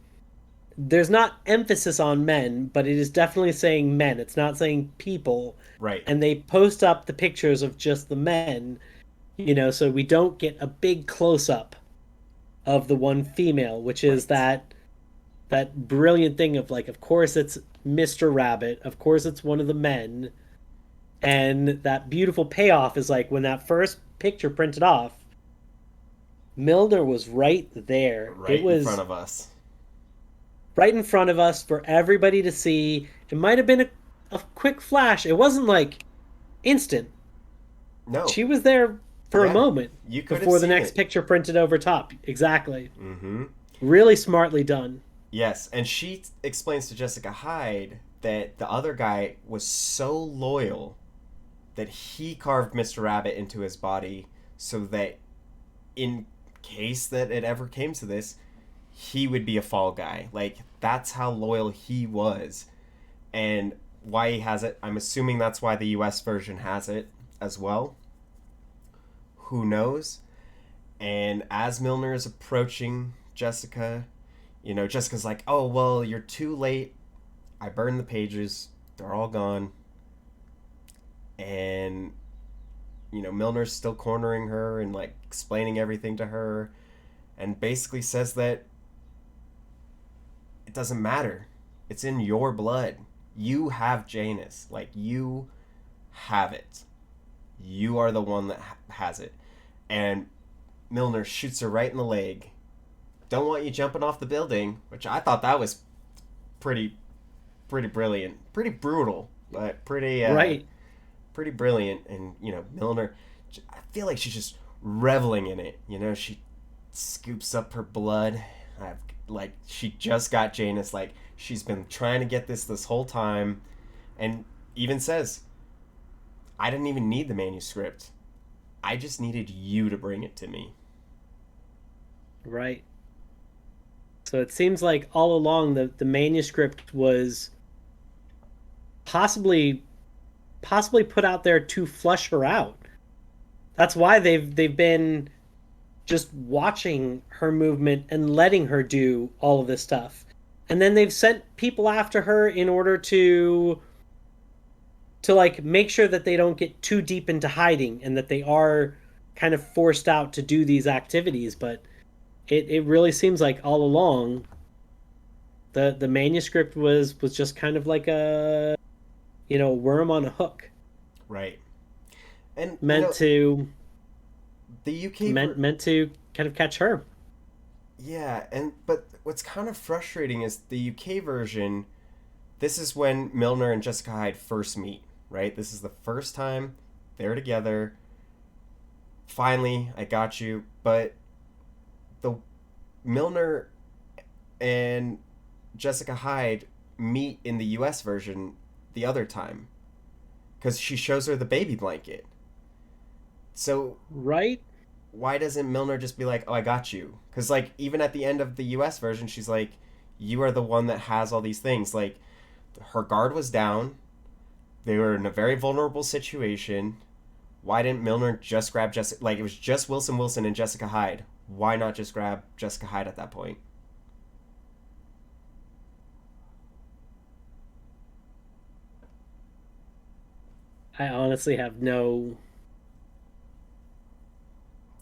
S2: there's not emphasis on men, but it is definitely saying men. It's not saying people.
S1: right,
S2: And they post up the pictures of just the men, so we don't get a big close up of the one female, which is
S1: right,
S2: that brilliant thing of like, of course it's Mr. Rabbit, of course it's one of the men, and that beautiful payoff is like when that first picture printed off, Milner was right there. It
S1: right in front
S2: was
S1: of us.
S2: right in front of us for everybody to see. It might have been a quick flash. It wasn't like instant.
S1: No,
S2: She was there for a
S1: yeah,
S2: moment
S1: you could have
S2: before the
S1: seen
S2: next
S1: it.
S2: picture printed over top. Exactly.
S1: Mm-hmm.
S2: Really smartly done.
S1: Yes, and she explains to Jessica Hyde that the other guy was so loyal that he carved Mr. Rabbit into his body so that in case that it ever came to this, he would be a fall guy. Like that's how loyal he was. And why he has it, I'm assuming that's why the US version has it as well. Who knows? And as Milner is approaching Jessica, Jessica's like, "Oh, well, you're too late. I burned the pages. They're all gone." And Milner's still cornering her and like explaining everything to her, and basically says that it doesn't matter. It's in your blood. You have Janus. Like you have it. You are the one that has it. And Milner shoots her right in the leg. Don't want you jumping off the building, which I thought that was pretty pretty brilliant, pretty brutal, but
S2: Right.
S1: pretty brilliant. And Milner, I feel like she's just reveling in it. She scoops up her blood. I've, like she just got Janus. Like she's been trying to get this whole time, and even says, "I didn't even need the manuscript. I just needed you to bring it to me."
S2: Right. So it seems like all along the manuscript was possibly possibly put out there to flush her out. That's why they've been just watching her movement and letting her do all of this stuff. And then they've sent people after her in order to like make sure that they don't get too deep into hiding and that they are kind of forced out to do these activities. But it really seems like all along the manuscript was just kind of like a worm on a hook,
S1: Right. And
S2: meant to
S1: the UK
S2: meant to kind of catch her.
S1: yeah, and but what's kind of frustrating is the UK version. This is when Milner and Jessica Hyde first meet, right? This is the first time they're together. Finally, I got you. But the Milner and Jessica Hyde meet in the US version the other time because she shows her the baby blanket. So
S2: Right?
S1: why doesn't Milner just be like, "Oh, I got you"? Because like even at the end of the US version, she's like, "You are the one that has all these things." Like her guard was down. They were in a very vulnerable situation. Why didn't Milner just grab Jessica? Like it was just Wilson and Jessica Hyde. Why not just grab Jessica Hyde at that point?
S2: I honestly have no,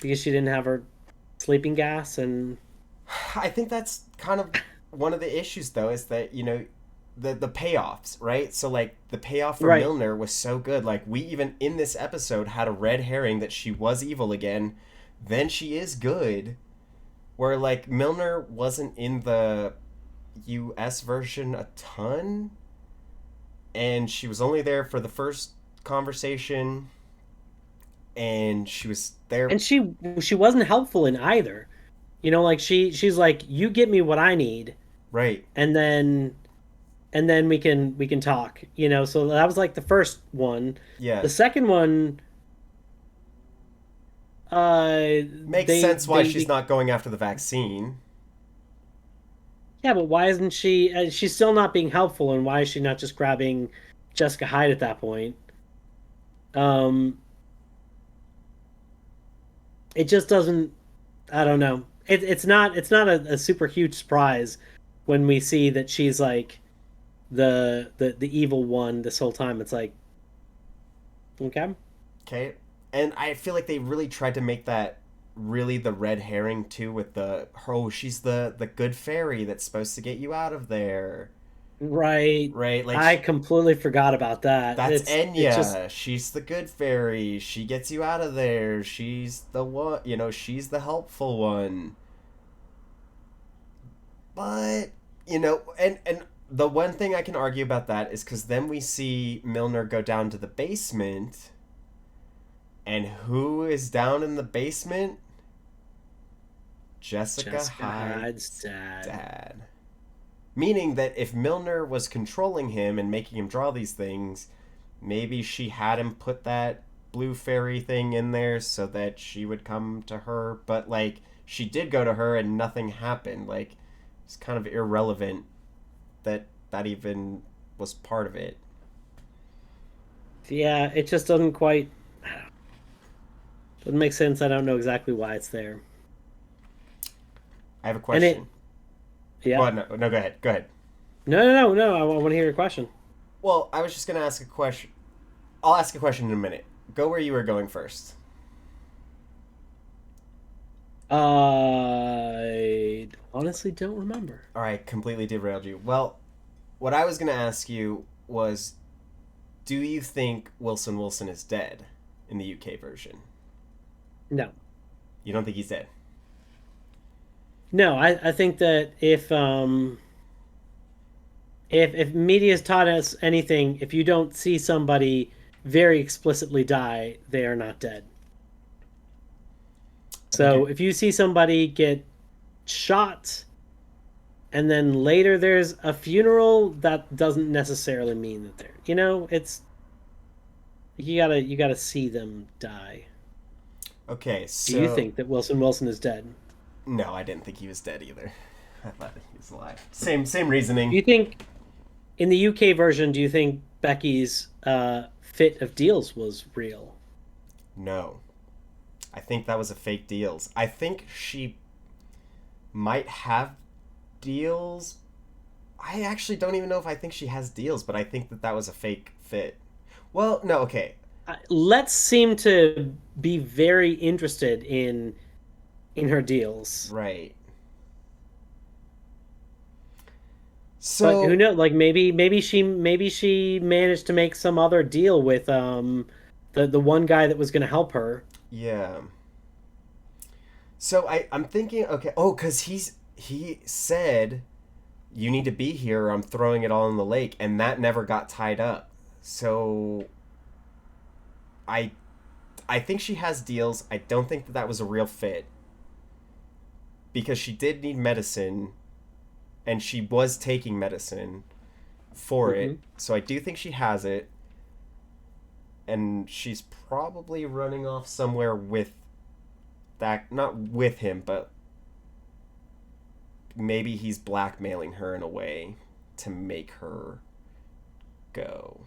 S2: because she didn't have her sleeping gas and
S1: I think that's kind of one of the issues, though, is that the payoffs, right? So like the payoff for
S2: right.
S1: Milner was so good. Like we even in this episode had a red herring that she was evil again, then she is good. Where like Milner wasn't in the U.S. version a ton, and she was only there for the first conversation, and she was there.
S2: And she wasn't helpful in either. Like she's like, you get me what I need,
S1: Right.
S2: and then we can talk. So that was like the first one.
S1: Yeah.
S2: The second one,
S1: Makes sense why she's
S2: they
S1: not going after the vaccine.
S2: yeah, but why isn't she? She's still not being helpful, and why is she not just grabbing Jessica Hyde at that point? Um, it just doesn't. I don't know. It's not a super huge surprise when we see that she's like the evil one this whole time. It's like, okay,
S1: Okay. And I feel like they really tried to make that really the red herring too with the oh she's the good fairy that's supposed to get you out of there.
S2: right.
S1: Right? Like
S2: I completely forgot about that.
S1: that's
S2: It's just
S1: Enya. She's the good fairy. She gets you out of there. She's the one, she's the helpful one. But, and the one thing I can argue about that is cuz then we see Milner go down to the basement. And who is down in the basement? Jessica
S2: Jessica Hyde's
S1: Hyde's
S2: dad.
S1: dad. Meaning that if Milner was controlling him and making him draw these things, maybe she had him put that blue fairy thing in there so that she would come to her. But, like, she did go to her and nothing happened. Like, it's kind of irrelevant that that even was part of it.
S2: Yeah, it just doesn't make sense. I don't know exactly why it's there.
S1: I have a
S2: And it
S1: question.
S2: yeah.
S1: Well, no, no, go ahead. Go ahead.
S2: No. I want to hear your question.
S1: Well, I was just going to ask a question. I'll ask a question in a minute. Go where you were going first.
S2: I honestly don't remember.
S1: All right, completely derailed you. Well, what I was going to ask you was do you think Wilson is dead in the UK version?
S2: No.
S1: You don't think he's dead?
S2: No, I think that if media's taught us anything, if you don't see somebody very explicitly die, they are not dead.
S1: I think
S2: So
S1: you're
S2: if you see somebody get shot and then later there's a funeral, that doesn't necessarily mean that they're, it's you gotta see them die.
S1: okay.
S2: Do you
S1: So
S2: think that Wilson is dead?
S1: no, I didn't think he was dead either. I thought he was alive. Same
S2: Do
S1: reasoning.
S2: you think in the UK version, do you think Becky's fit of deals was real?
S1: No, I think that was a fake deals. I think she might have deals. I actually don't even know if I think she has deals, but I think that that was a fake fit. Well, no, okay.
S2: Let's seem to be very interested in her deals,
S1: Right.
S2: but who
S1: So,
S2: knows? Like maybe she managed to make some other deal with the one guy that was going to help her.
S1: yeah. So I'm thinking, okay, oh, cuz he said you need to be here or I'm throwing it all in the lake and that never got tied up. So I I think she has deals. I don't think that that was a real fit because she did need medicine and she was taking medicine for
S2: Hmm.
S1: it. So I do think she has it, and she's probably running off somewhere with that, not with him, but maybe he's blackmailing her in a way to make her go.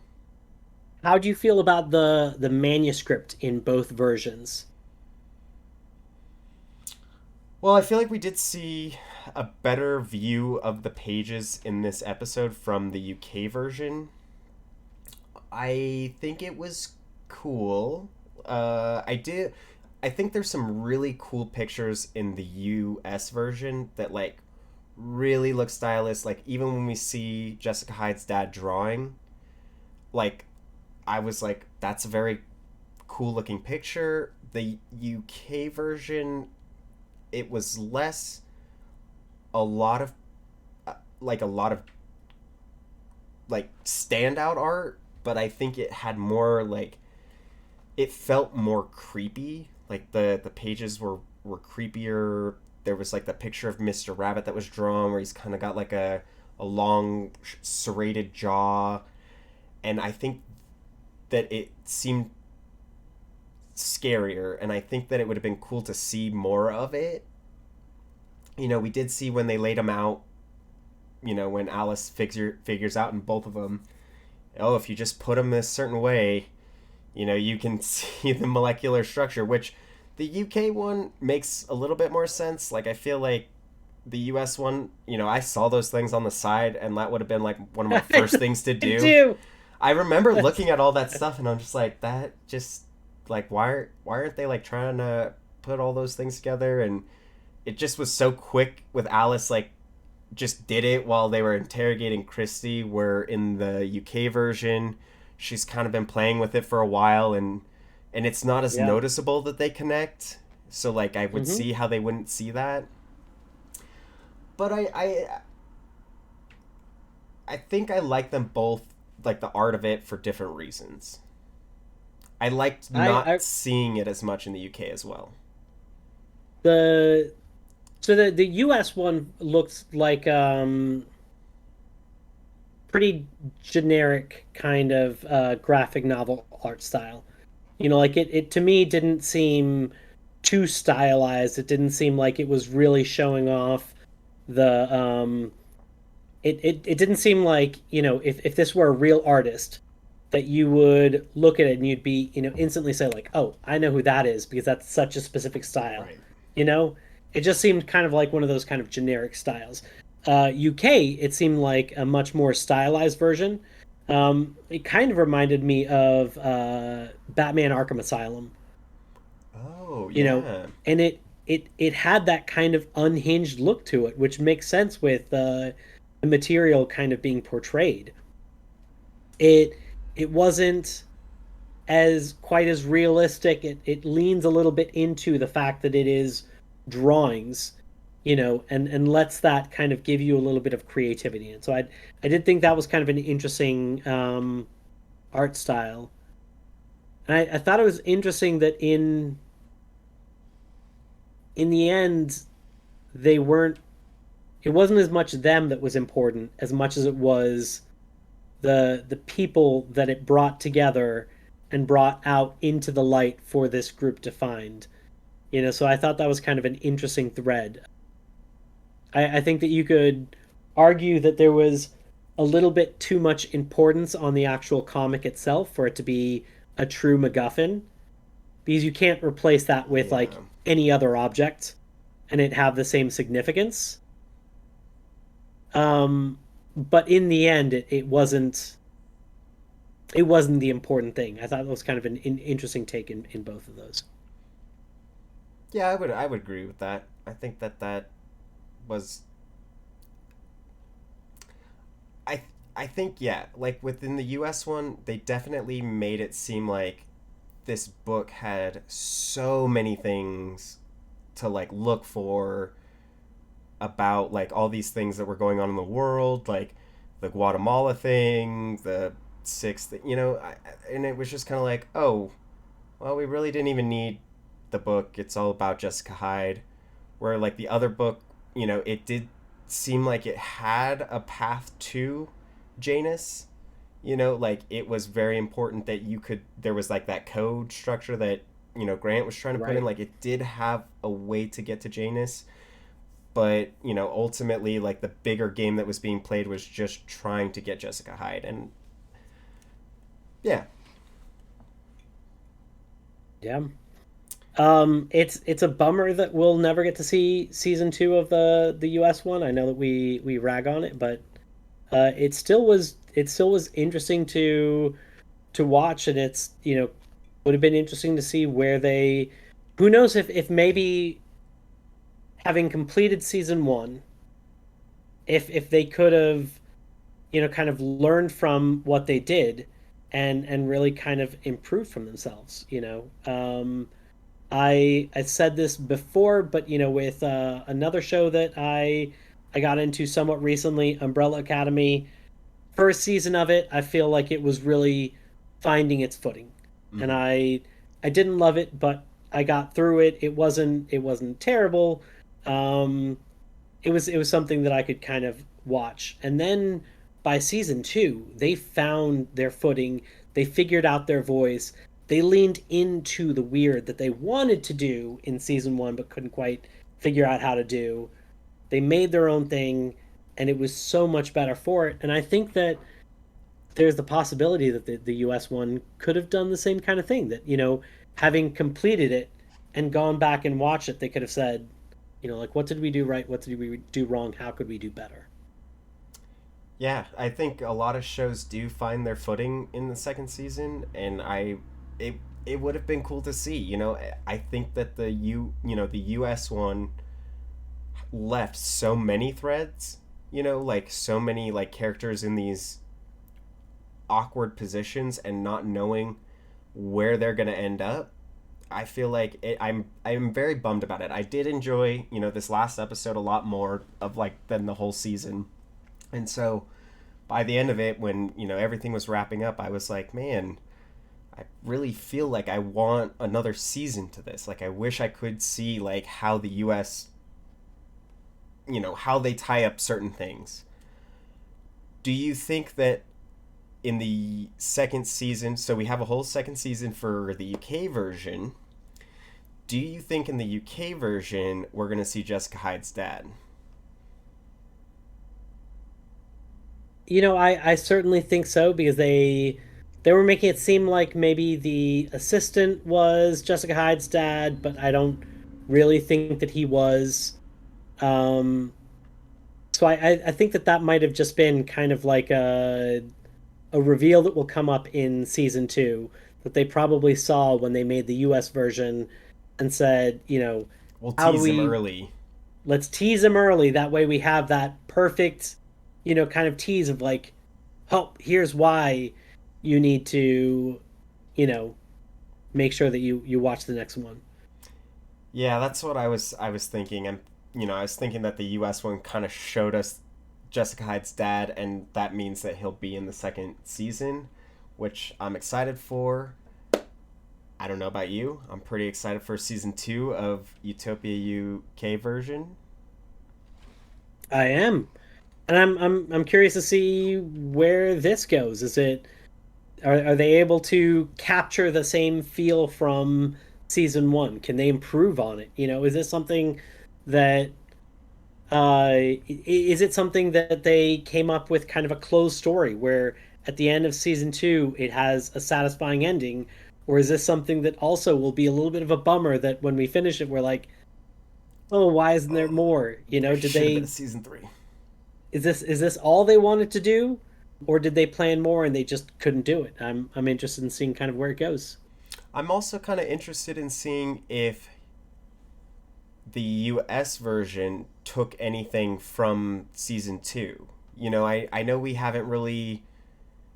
S2: How do you feel about the manuscript in both versions?
S1: Well, I feel like we did see a better view of the pages in this episode from the UK version. I think it was cool. I did. I think there's some really cool pictures in the US version that like really look stylish. Like even when we see Jessica Hyde's dad drawing, like I was like, that's a very cool looking picture. The UK version, it was less a lot of a lot of like standout art, but I think it had more like it felt more creepy. Like the pages were creepier. There was like the picture of Mr. Rabbit that was drawn where he's kind of got like a long serrated jaw, and I think that it seemed scarier, and I think that it would have been cool to see more of it. You know, we did see when they laid him out, you know, when Alice figures out in both of them, oh, if you just put him this certain way, you know, you can see the molecular structure, which the UK one makes a little bit more sense. Like, I feel like the US one, you know, I saw those things on the side, and that would have been like one of my first things to
S2: I
S1: do.
S2: do.
S1: I remember
S2: That's
S1: looking at all that stuff, and I'm just like, that just like why aren't they like trying to put all those things together? And it just was so quick with Alice, like just did it while they were interrogating Christy. Where in the UK version, she's kind of been playing with it for a while, and it's not as
S2: yeah.
S1: noticeable that they connect. So like I would
S2: Hmm.
S1: see how they wouldn't see that. But I think I like them both, like the art of it for different reasons. I liked not
S2: I
S1: seeing it as much in the UK as well.
S2: the so the US one looks like pretty generic kind of graphic novel art style. You know, like it to me didn't seem too stylized. It didn't seem like it was really showing off the it didn't seem like, you know, if this were a real artist that you would look at it and you'd be, you know, instantly say like, "Oh, I know who that is because that's such a specific style."
S1: Right.
S2: You know? It just seemed kind of like one of those kind of generic styles. UK, it seemed like a much more stylized version. It kind of reminded me of Batman Arkham Asylum,
S1: Oh
S2: you know,
S1: yeah.
S2: and it had that kind of unhinged look to it, which makes sense with the material kind of being portrayed. It it wasn't as quite as realistic. It leans a little bit into the fact that it is drawings, you know, and lets that kind of give you a little bit of creativity. And so I did think that was kind of an interesting art style. And I thought it was interesting that in the end they weren't it wasn't as much them that was important as much as it was the people that it brought together and brought out into the light for this group to find. You know, so I thought that was kind of an interesting thread. I think that you could argue that there was a little bit too much importance on the actual comic itself for it to be a true MacGuffin, because you can't replace that with like
S1: Yeah.
S2: any other object and it have the same significance. But in the end, it wasn't the important thing. I thought it was kind of an interesting take in both of those.
S1: Yeah, I would agree with that. I think that that was I I think yeah, like within the US one, they definitely made it seem like this book had so many things to like look for about like all these things that were going on in the world, like the Guatemala thing, the sixth, you know, and it was just kind of like, oh, well, we really didn't even need the book. It's all about Jessica Hyde. Where like the other book, you know, it did. seemed like it had a path to Janus. Like it was very important that there was like that code structure that, Grant was trying to put in.
S2: Right.
S1: Like it did have a way to get to Janus, but, ultimately, like the bigger game that was being played was just trying to get Jessica Hyde. And yeah.
S2: Yeah. It's a bummer that we'll never get to see season two of the US one. I know that we rag on it, but it still was interesting to watch, and it's would have been interesting to see where they. Who knows if maybe having completed season one, if they could have kind of learned from what they did, and really kind of improved from themselves. I said this before, but with another show that I got into somewhat recently, Umbrella Academy. First season of it, I feel like it was really finding its footing, and
S1: Hmm.
S2: I didn't love it, but I got through it. It wasn't terrible. Um, it was something that I could kind of watch, and then by season two, they found their footing. They figured out their voice. They leaned into the weird that they wanted to do in season one, but couldn't quite figure out how to do. They made their own thing, and it was so much better for it. And I think that there's the possibility that the US one could have done the same kind of thing, that having completed it and gone back and watched it, they could have said, like, what did we do right, what did we do wrong, how could we do better.
S1: Yeah, I think a lot of shows do find their footing in the second season, and it it would have been cool to see. I think that the US one left so many threads. Like so many like characters in these awkward positions and not knowing where they're gonna end up. I feel like I'm very bummed about it. I did enjoy this last episode a lot more of like than the whole season, and so by the end of it, when everything was wrapping up, I was like, man, I really feel like I want another season to this. Like I wish I could see like how the US, how they tie up certain things. Do you think that in the second season, so we have a whole second season for the UK version, do you think in the UK version we're going to see Jessica Hyde's dad?
S2: I certainly think so, because they were making it seem like maybe the assistant was Jessica Hyde's dad, but I don't really think that he was. um so I think that might have just been kind of like a reveal that will come up in season two, that they probably saw when they made the US version and said,
S1: We'll
S2: how do
S1: tease him
S2: we
S1: early.
S2: let's tease them early. That way we have that perfect, kind of tease of like, oh, here's why you need to, you know, make sure that you watch the next one.
S1: Yeah, that's what I was thinking. And I was thinking that the US one kind of showed us Jessica Hyde's dad, and that means that he'll be in the second season, which I'm excited for. I don't know about you. I'm pretty excited for season 2 of Utopia UK version.
S2: I am. And I'm curious to see where this goes. Are they able to capture the same feel from season one? Can they improve on it? Is this something that is it something that they came up with kind of a closed story where at the end of season two it has a satisfying ending, or is this something that also will be a little bit of a bummer that when we finish it we're like, oh, why isn't there
S1: Oh,
S2: more?
S1: there
S2: Did
S1: should have been a
S2: they
S1: season 3.
S2: is this all they wanted to do, or did they plan more and they just couldn't do it? I'm interested in seeing kind of where it goes.
S1: I'm also kind of interested in seeing if the US version took anything from season 2. I know we haven't really,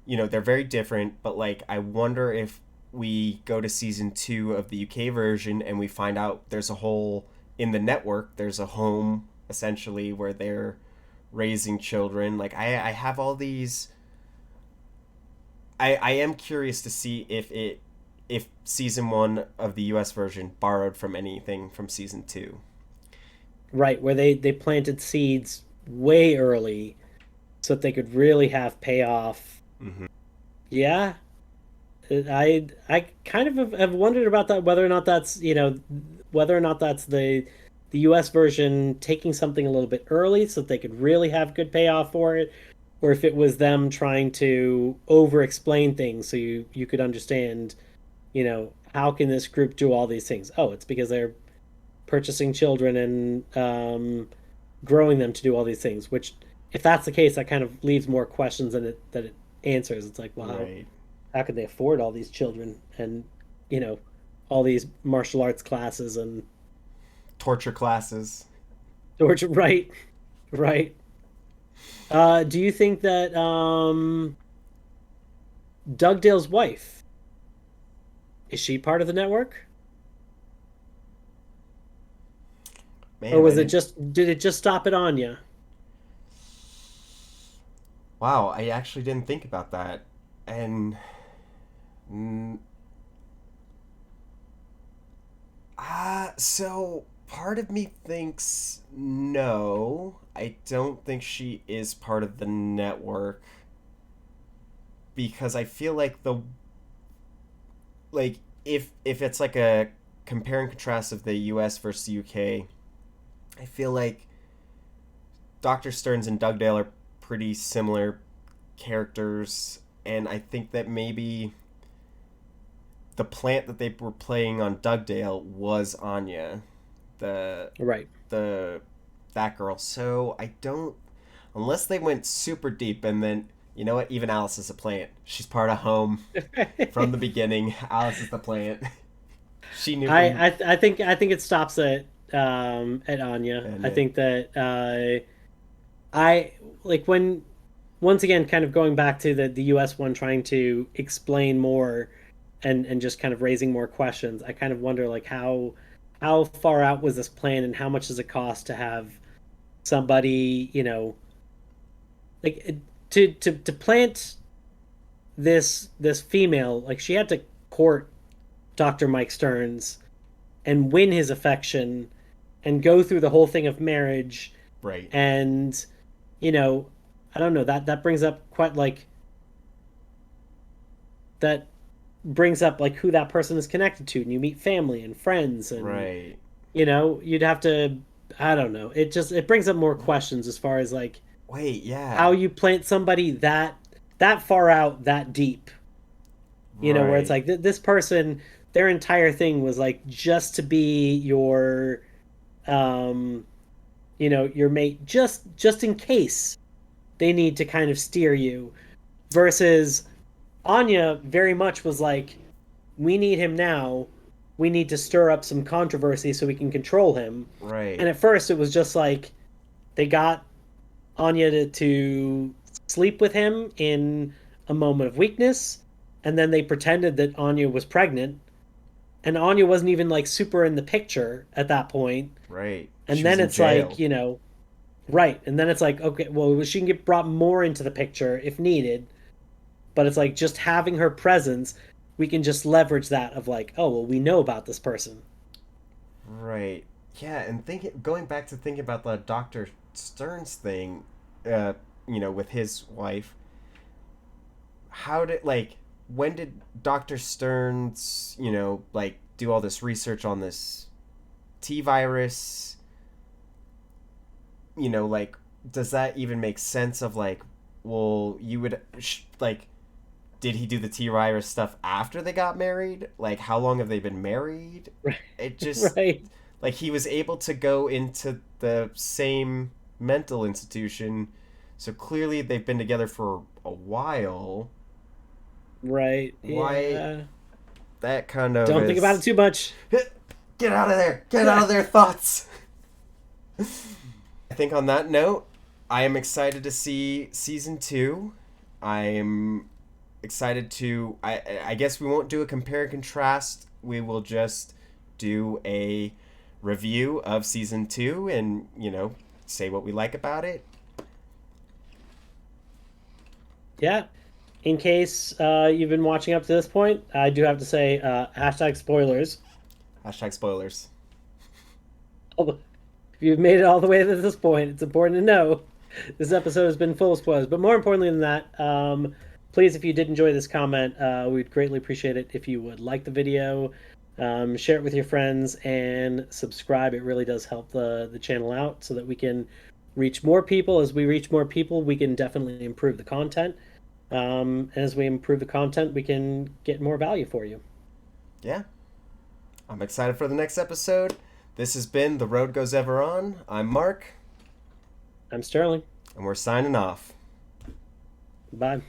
S1: they're very different, but like I wonder if we go to season 2 of the UK version and we find out there's a whole in the network, there's a home essentially where they're raising children. Like I have all these. I am curious to see if season 1 of the US version borrowed from anything from season 2.
S2: Right, where they planted seeds way early so that they could really have payoff.
S1: Hmm.
S2: Yeah, I kind of have wondered about that, whether or not that's, whether or not that's the US version taking something a little bit early so that they could really have good payoff for it, or if it was them trying to over explain things so you could understand, how can this group do all these things? Oh, it's because they're purchasing children and growing them to do all these things. Which, if that's the case, that kind of leaves more questions than it answers. It's like, well, how
S1: Right.
S2: how could they afford all these children and you know all these martial arts classes and
S1: Torture classes.
S2: George? Right, right. Do you think that Dugdale's wife, is she part of the network, or
S1: Man, I
S2: was it
S1: didn't.
S2: just did it just stop at Anya?
S1: Wow, I actually didn't think about that. And mm, so part of me thinks no. I don't think she is part of the network because I feel like the like if it's like a compare and contrast of the US versus the UK, I feel like Dr. Stearns and Dugdale are pretty similar characters, and I think that maybe the plant that they were playing on Dugdale was Anya, the
S2: Right.
S1: the that girl. So I don't, unless they went super deep and then you know what, even Alice is a plant. She's part of home from the beginning. Alice is the plant. She knew from
S2: I think it stops at Anya. I
S1: Anya.
S2: think that I like when once again kind of going back to the US one trying to explain more and just kind of raising more questions. I kind of wonder like how far out was this plan and how much does it cost to have somebody, like to plant this female, like she had to court Dr. Mike Stearns and win his affection and go through the whole thing of marriage.
S1: Right.
S2: And you know I don't know, that brings up quite like that brings up like who that person is connected to, and you meet family and friends, and
S1: Right.
S2: you'd have to, I don't know, it brings up more questions as far as like
S1: Wait,
S2: how
S1: yeah.
S2: you plant somebody that far out, that deep, where it's
S1: Right.
S2: like this person, their entire thing was like just to be um your mate, just in case they need to kind of steer you, versus Anya very much was like, we need him now, we need to stir up some controversy so we can control him. And
S1: Right.
S2: at first it was just like they got Anya to sleep with him in a moment of weakness, and then they pretended that Anya was pregnant, and Anya wasn't even like super in the picture at that point.
S1: Right.
S2: And
S1: She was
S2: then
S1: in
S2: it's like,
S1: jail.
S2: right. And then it's like, okay, well, she can get brought more into the picture if needed, but it's like just having her presence, we can just leverage that of like, oh, well, we know about this person.
S1: Right. Yeah, and thinking going back to thinking about the Dr. Stearns thing, with his wife, how did like when did Dr. Stearns, like do all this research on this T virus? Like does that even make sense of like, well, you would like did he do the T virus stuff after they got married? Like how long have they been married?
S2: Right.
S1: It just
S2: Right.
S1: like he was able to go into the same mental institution, so clearly they've been together for a while.
S2: Right.
S1: Why
S2: Yeah.
S1: that kind of
S2: Don't think about it
S1: is
S2: too much.
S1: get out of there, get out of their thoughts. I think on that note, I am excited to see season 2. I am excited to I guess we won't do a compare and contrast, we will just do a review of season 2 and say what we like about it.
S2: Yeah. In case you've been watching up to this point, I do have to say, hashtag spoilers.
S1: Hashtag spoilers.
S2: If you've made it all the way to this point, it's important to know. This episode has been full of spoilers. But more importantly than that, please, if you did enjoy this comment, we'd greatly appreciate it if you would like the video, share it with your friends, and subscribe. It really does help the channel out so that we can reach more people. As we reach more people, we can definitely improve the content. And as we improve the content, we can get more value for you.
S1: Yeah. I'm excited for the next episode. This has been The Road Goes Ever On. I'm Mark.
S2: I'm Sterling.
S1: And we're signing off.
S2: Bye.